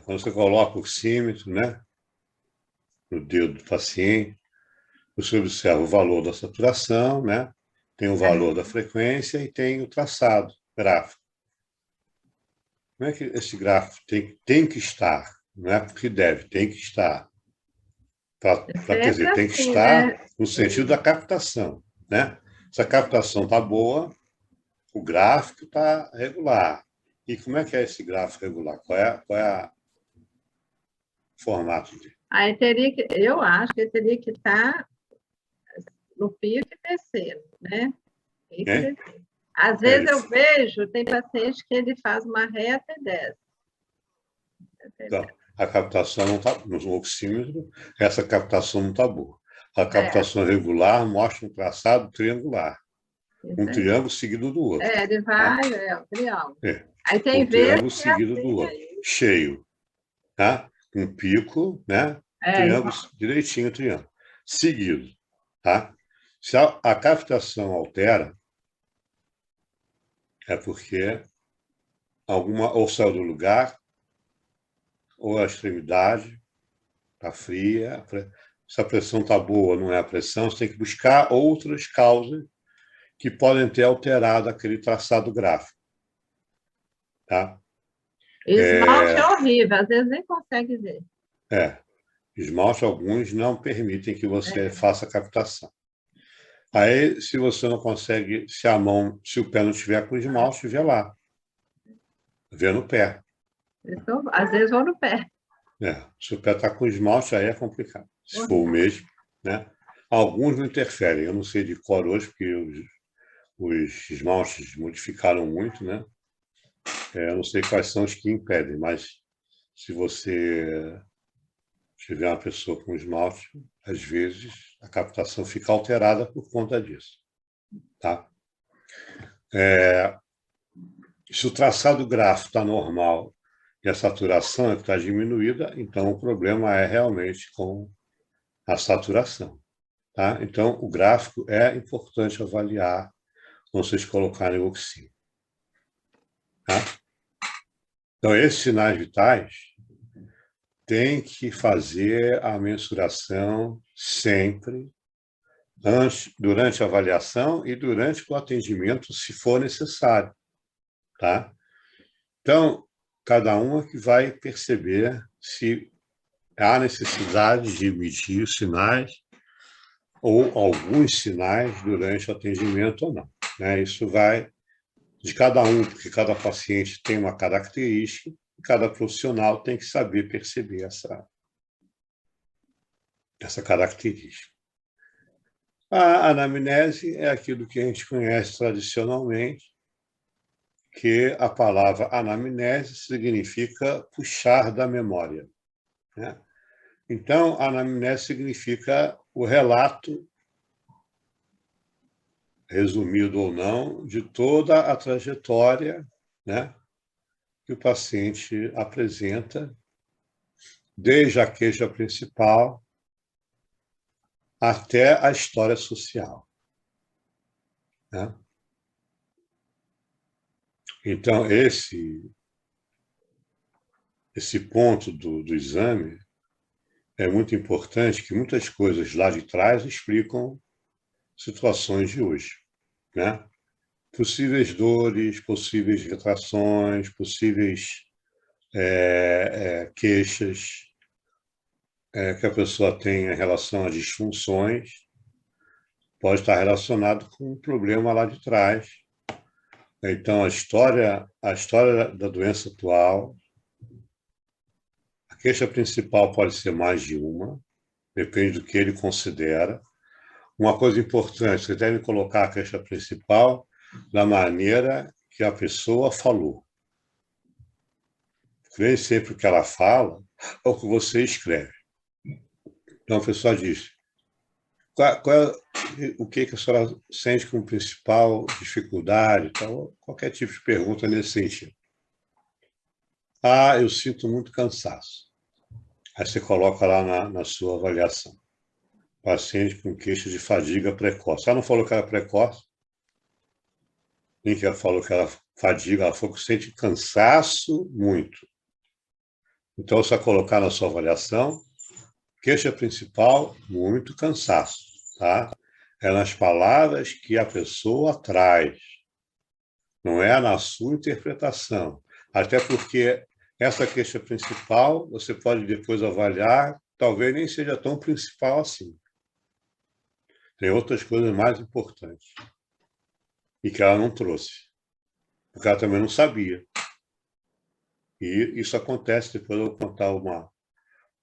Quando você coloca o oxímetro, né, no dedo do paciente, você observa o valor da saturação, né, tem o valor da frequência e tem o traçado gráfico. Como é que esse gráfico tem que estar? Não é porque deve, tem que estar. Quer dizer, tem que estar no sentido da captação, né? Se a captação está boa, o gráfico está regular. E como é que é esse gráfico regular? Qual é o formato dele? Aí eu acho que teria que estar no pico e descendo, né? Às vezes eu vejo, tem paciente que ele faz uma reta e desce. Então, a captação não está, no oxímetro, essa captação não está boa. A captação regular mostra um traçado triangular. Um triângulo seguido do outro. Ele vai, tá? Um triângulo. Aí tem um triângulo seguido do outro. Cheio. Tá? Um pico, né? Triângulo, direitinho, triângulo. Seguido. Tá? Se a captação altera, é porque ou saiu do lugar, ou a extremidade está fria. Se a pressão está boa, não é a pressão, você tem que buscar outras causas que podem ter alterado aquele traçado gráfico. Tá? Esmalte é horrível, às vezes nem consegue ver. Esmalte, alguns não permitem que você faça a captação. Aí, se você não consegue, se o pé não estiver com esmalte, vê lá. Vê no pé. Às vezes vou no pé. Se o pé está com esmalte, aí é complicado. Se for o mesmo, né? Alguns não interferem. Eu não sei de cor hoje, porque os esmaltes modificaram muito, né? Eu não sei quais são os que impedem, mas se você tiver uma pessoa com esmalte, às vezes a captação fica alterada por conta disso. Tá? Se o traçado gráfico está normal e a saturação está diminuída, então o problema é realmente com a saturação. Tá? Então, o gráfico é importante avaliar quando vocês colocarem o oxímetro. Tá? Então, esses sinais vitais tem que fazer a mensuração sempre, durante a avaliação e durante o atendimento, se for necessário. Tá? Então, cada um é que vai perceber se há necessidade de emitir os sinais ou alguns sinais durante o atendimento ou não. Né? Isso vai de cada um, porque cada paciente tem uma característica e cada profissional tem que saber perceber essa característica. A anamnese é aquilo que a gente conhece tradicionalmente, que a palavra anamnese significa puxar da memória. Né? Então, a anamnese significa o relato, resumido ou não, de toda a trajetória, né, que o paciente apresenta, desde a queixa principal até a história social, né? Então, esse ponto do exame é muito importante, que muitas coisas lá de trás explicam situações de hoje, né? Possíveis dores, possíveis retrações, possíveis queixas que a pessoa tem em relação a disfunções, pode estar relacionado com um problema lá de trás. Então, a história da doença atual, a queixa principal pode ser mais de uma, depende do que ele considera. Uma coisa importante, você deve colocar a queixa principal da maneira que a pessoa falou. Nem sempre o que ela fala é o que você escreve. Então, a pessoa diz, o que a senhora sente como principal dificuldade? Então, qualquer tipo de pergunta nesse sentido. Eu sinto muito cansaço. Aí você coloca lá na sua avaliação. Paciente com queixa de fadiga precoce. Ela não falou que era precoce, nem que ela falou que era fadiga, ela falou que sente cansaço muito. Então, você vai colocar na sua avaliação, queixa principal, muito cansaço, tá? É nas palavras que a pessoa traz, não é na sua interpretação. Até porque essa queixa principal, você pode depois avaliar, talvez nem seja tão principal assim. Tem outras coisas mais importantes. E que ela não trouxe. Porque ela também não sabia. E isso acontece, depois eu vou contar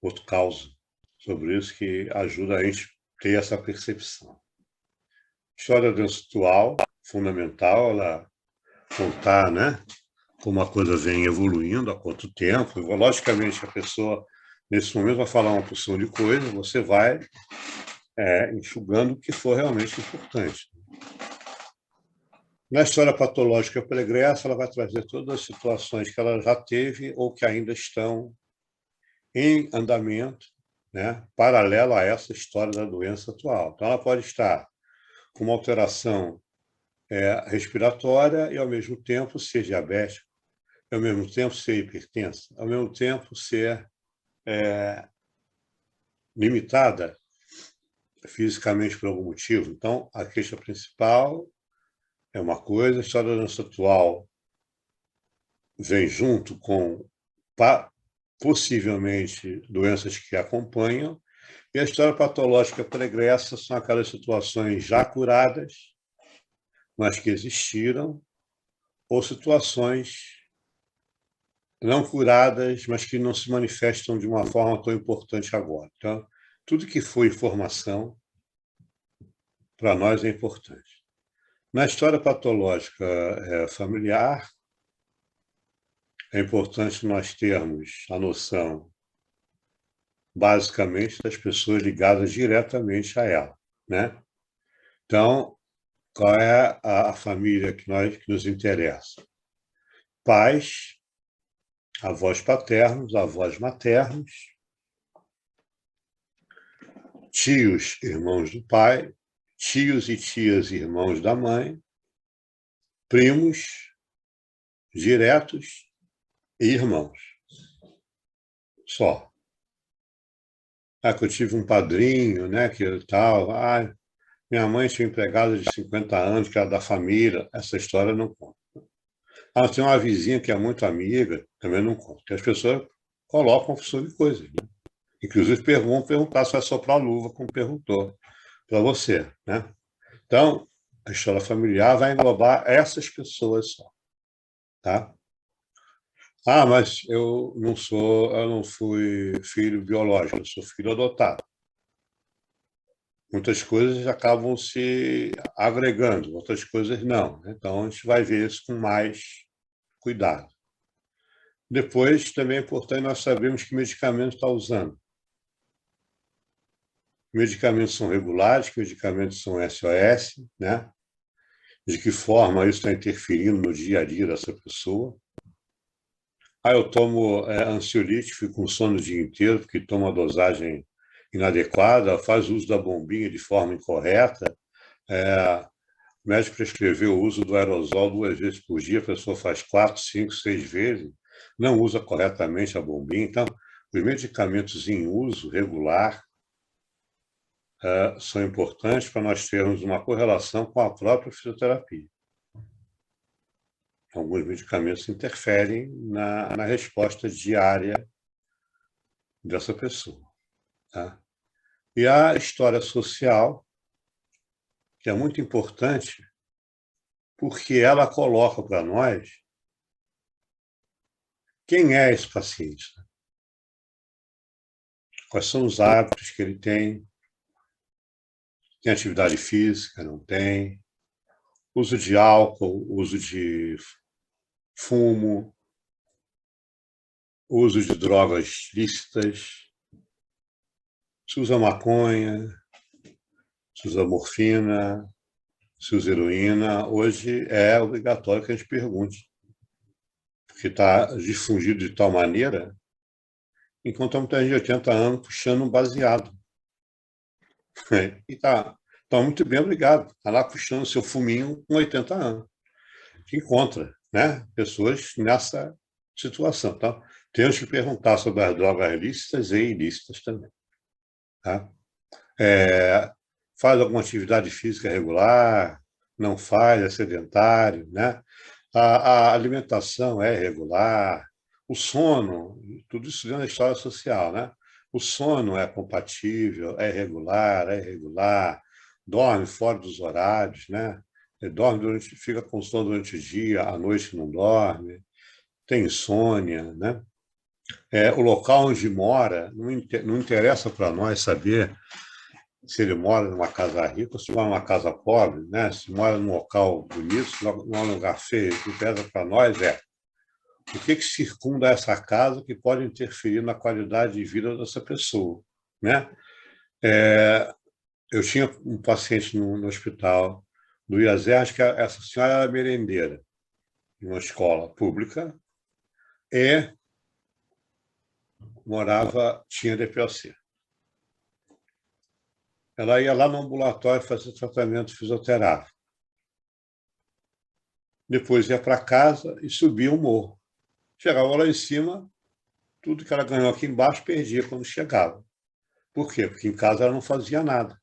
outro caso sobre isso que ajuda a gente a ter essa percepção. História conceitual, fundamental, ela contar, né, como a coisa vem evoluindo, há quanto tempo. Logicamente, a pessoa, nesse momento, vai falar uma porção de coisa, você vai enxugando o que for realmente importante. Na história patológica pregressa, ela vai trazer todas as situações que ela já teve ou que ainda estão em andamento, né, paralelo a essa história da doença atual. Então, ela pode estar com uma alteração respiratória e, ao mesmo tempo, ser diabética, ao mesmo tempo ser hipertensa, ao mesmo tempo ser limitada fisicamente por algum motivo. Então, a queixa principal é uma coisa, a história da doença atual vem junto com possivelmente doenças que acompanham, e a história patológica pregressa são aquelas situações já curadas, mas que existiram, ou situações não curadas, mas que não se manifestam de uma forma tão importante agora. Então, tudo que for informação, para nós é importante. Na história patológica familiar, é importante nós termos a noção, basicamente, das pessoas ligadas diretamente a ela, né? Então, qual é a família que nos interessa? Pais, avós paternos, avós maternos, tios, irmãos do pai, tios e tias, irmãos da mãe, primos, diretos e irmãos. Só. Que eu tive um padrinho, né, que tal, minha mãe tinha um empregado de 50 anos, que era da família, essa história não conta. Tem uma vizinha que é muito amiga, também não conta. Porque as pessoas colocam opção de coisas, né? Inclusive perguntar se vai soprar a luva, como perguntou para você, né? Então, a história familiar vai englobar essas pessoas só, tá? Mas eu não fui filho biológico, eu sou filho adotado. Muitas coisas acabam se agregando, outras coisas não. Então, a gente vai ver isso com mais cuidado. Depois, também é importante nós sabermos que medicamento está usando. Medicamentos são regulares, que medicamentos são SOS, né? De que forma isso está interferindo no dia a dia dessa pessoa. Eu tomo ansiolítico, fico com sono o dia inteiro, porque tomo a dosagem inadequada, faz uso da bombinha de forma incorreta. O médico prescreveu o uso do aerosol 2 vezes por dia, a pessoa faz 4, 5, 6 vezes, não usa corretamente a bombinha. Então, os medicamentos em uso regular são importantes para nós termos uma correlação com a própria fisioterapia. Alguns medicamentos interferem na resposta diária dessa pessoa. Tá? E a história social, que é muito importante, porque ela coloca para nós quem é esse paciente, né? Quais são os hábitos que ele tem atividade física, não tem, uso de álcool, uso de fumo, uso de drogas lícitas, se usa maconha, se usa morfina, se usa heroína. Hoje é obrigatório que a gente pergunte, porque está difundido de tal maneira, enquanto muita gente de 80 anos puxando um baseado. E está muito bem, obrigado. Está lá puxando seu fuminho com 80 anos. Que encontra, né, pessoas nessa situação. Então, temos que perguntar sobre as drogas lícitas e ilícitas também. Tá? Faz alguma atividade física regular? Não faz? É sedentário? Né? A alimentação é regular? O sono, tudo isso dentro da história social, né? O sono é compatível, é regular, dorme fora dos horários, né? Dorme fica com sono durante o dia, à noite não dorme, tem insônia, né? O local onde mora, não interessa para nós saber se ele mora numa casa rica ou se mora numa casa pobre, né? Se mora num local bonito, se mora num lugar feio. O que interessa para nós o que circunda essa casa que pode interferir na qualidade de vida dessa pessoa, né? Eu tinha um paciente no hospital do IAZE, acho que essa senhora era merendeira em uma escola pública e tinha DPOC. Ela ia lá no ambulatório fazer tratamento fisioterápico. Depois ia para casa e subia o morro. Chegava lá em cima, tudo que ela ganhou aqui embaixo perdia quando chegava. Por quê? Porque em casa ela não fazia nada.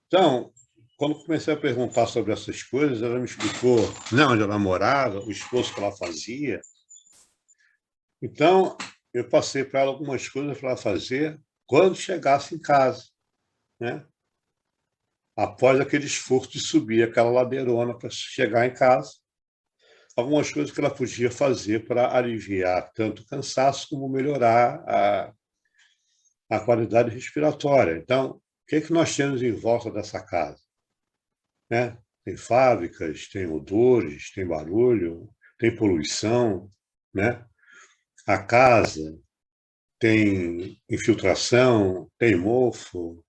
Então, quando comecei a perguntar sobre essas coisas, ela me explicou onde ela morava, o esforço que ela fazia. Então, eu passei para ela algumas coisas para ela fazer quando chegasse em casa, né? Após aquele esforço de subir aquela ladeirona para chegar em casa, algumas coisas que ela podia fazer para aliviar tanto o cansaço como melhorar a qualidade respiratória. Então, o que nós temos em volta dessa casa? Né? Tem fábricas, tem odores, tem barulho, tem poluição, né? A casa tem infiltração, tem mofo,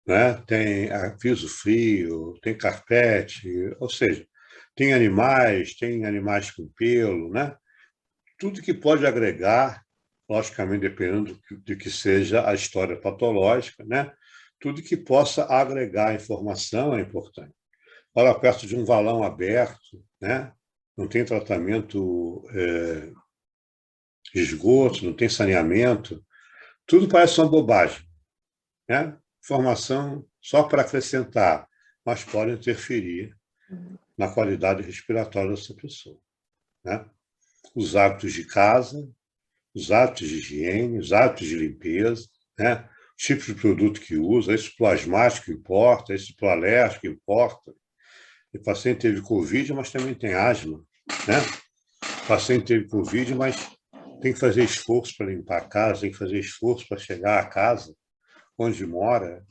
né? Tem piso frio, tem carpete, ou seja, tem animais com pelo, né? Tudo que pode agregar, logicamente, dependendo de que seja a história patológica, né? Tudo que possa agregar informação é importante. Ora, perto de um valão aberto, né? Não tem tratamento de esgoto, não tem saneamento, tudo parece uma bobagem, né? Informação só para acrescentar, mas pode interferir na qualidade respiratória dessa pessoa, né? Os hábitos de casa, os hábitos de higiene, os hábitos de limpeza, né? O tipo de produto que usa, esse plasmático importa, esse proalérgico importa. O paciente teve Covid, mas também tem asma, né? O paciente teve Covid, mas tem que fazer esforço para limpar a casa, tem que fazer esforço para chegar à casa onde mora.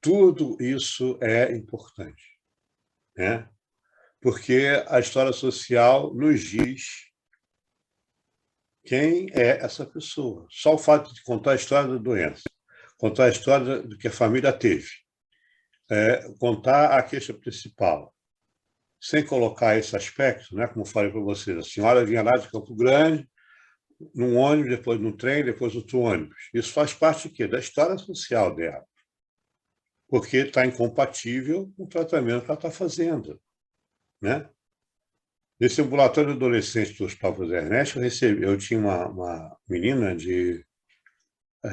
Tudo isso é importante, né? Porque a história social nos diz quem é essa pessoa. Só o fato de contar a história da doença, contar a história do que a família teve, contar a queixa principal, sem colocar esse aspecto, né? Como eu falei para vocês, a senhora vinha lá de Campo Grande, num ônibus, depois no trem, depois outro ônibus. Isso faz parte do quê? Da história social dela, porque está incompatível com o tratamento que ela está fazendo, né? Nesse ambulatório adolescente do Hospital José Ernesto, eu tinha uma menina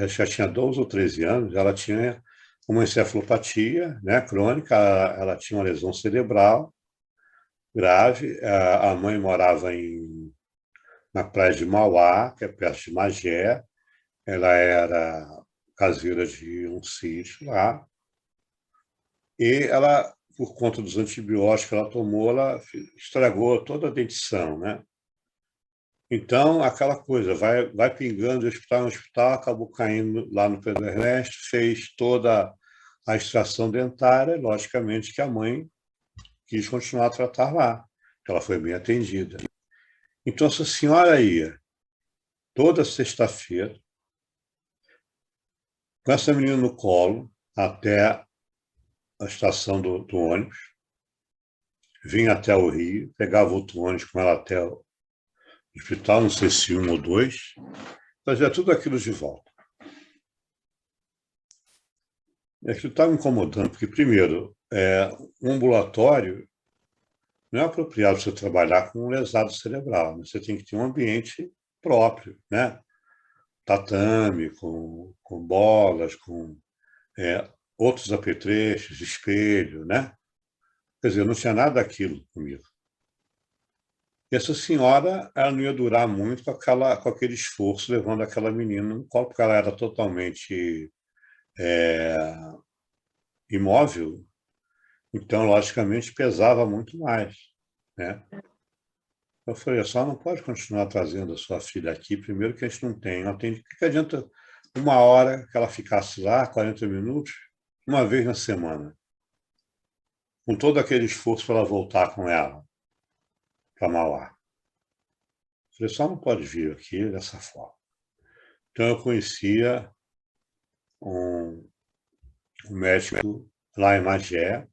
já tinha 12 ou 13 anos, ela tinha uma encefalopatia, né, crônica, ela tinha uma lesão cerebral grave, a mãe morava na praia de Mauá, que é perto de Magé, ela era caseira de um sítio lá, e ela, por conta dos antibióticos que ela tomou, ela estragou toda a dentição, né? Então, aquela coisa, vai pingando de hospital em hospital, acabou caindo lá no Pedro Ernesto, fez toda a extração dentária, logicamente que a mãe quis continuar a tratar lá, porque ela foi bem atendida. Então, essa senhora ia toda sexta-feira, com essa menina no colo, até a estação do ônibus, vinha até o Rio, pegava outro ônibus com ela até o hospital, não sei se 1 ou 2, fazia tudo aquilo de volta. E aquilo estava me incomodando, porque, primeiro, um ambulatório não é apropriado você trabalhar com um lesado cerebral, né? Você tem que ter um ambiente próprio, né? Tatame, com bolas, com outros apetrechos, espelho, né? Quer dizer, não tinha nada daquilo comigo. E essa senhora, ela não ia durar muito com aquele esforço, levando aquela menina no colo, porque ela era totalmente imóvel, então, logicamente, pesava muito mais, né? Eu falei, só não pode continuar trazendo a sua filha aqui, primeiro que a gente não tem. O que adianta 1 hora que ela ficasse lá, 40 minutos, uma vez na semana, com todo aquele esforço para ela voltar com ela para Mauá. Eu falei, só não pode vir aqui dessa forma. Então, eu conhecia um médico lá em Magé,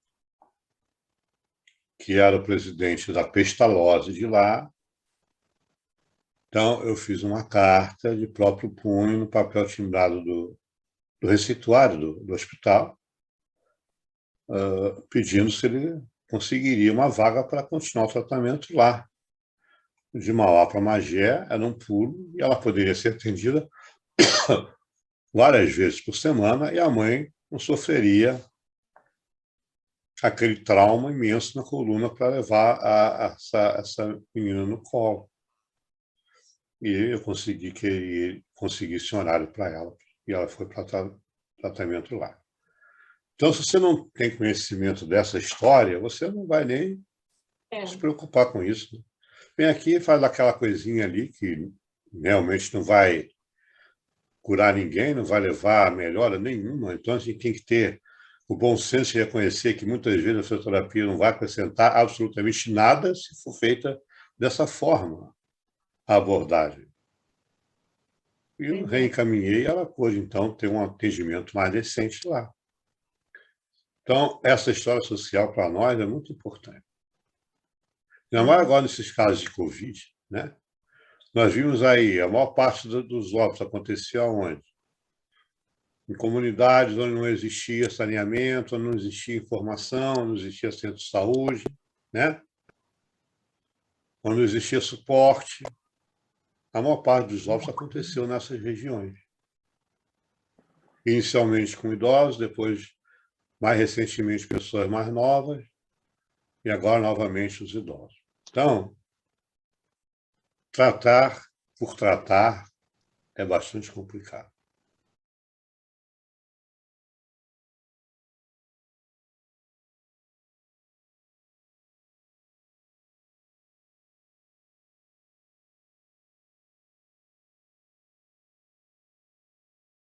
que era o presidente da Pestalozzi de lá. Então, eu fiz uma carta de próprio punho no papel timbrado do receituário do hospital, pedindo se ele conseguiria uma vaga para continuar o tratamento lá. De Mauá para Magé era um pulo e ela poderia ser atendida várias vezes por semana e a mãe não sofreria aquele trauma imenso na coluna para levar essa menina no colo. E eu consegui que ele conseguisse um horário para ela e ela foi para tratamento lá. Então, se você não tem conhecimento dessa história, você não vai nem se preocupar com isso, né? Vem aqui e faz aquela coisinha ali que realmente não vai curar ninguém, não vai levar a melhora nenhuma. Então, a gente tem que ter o bom senso de reconhecer que muitas vezes a fisioterapia não vai acrescentar absolutamente nada se for feita dessa forma a abordagem. E eu reencaminhei, ela pôde, então, ter um atendimento mais decente lá. Então, essa história social para nós é muito importante. Ainda mais agora nesses casos de Covid, né? Nós vimos aí, a maior parte dos óbitos acontecia onde? Em comunidades onde não existia saneamento, onde não existia informação, não existia centro de saúde, né? Onde não existia suporte. A maior parte dos óbitos aconteceu nessas regiões. Inicialmente com idosos, depois, mais recentemente, pessoas mais novas, e agora, novamente, os idosos. Então, tratar por tratar é bastante complicado.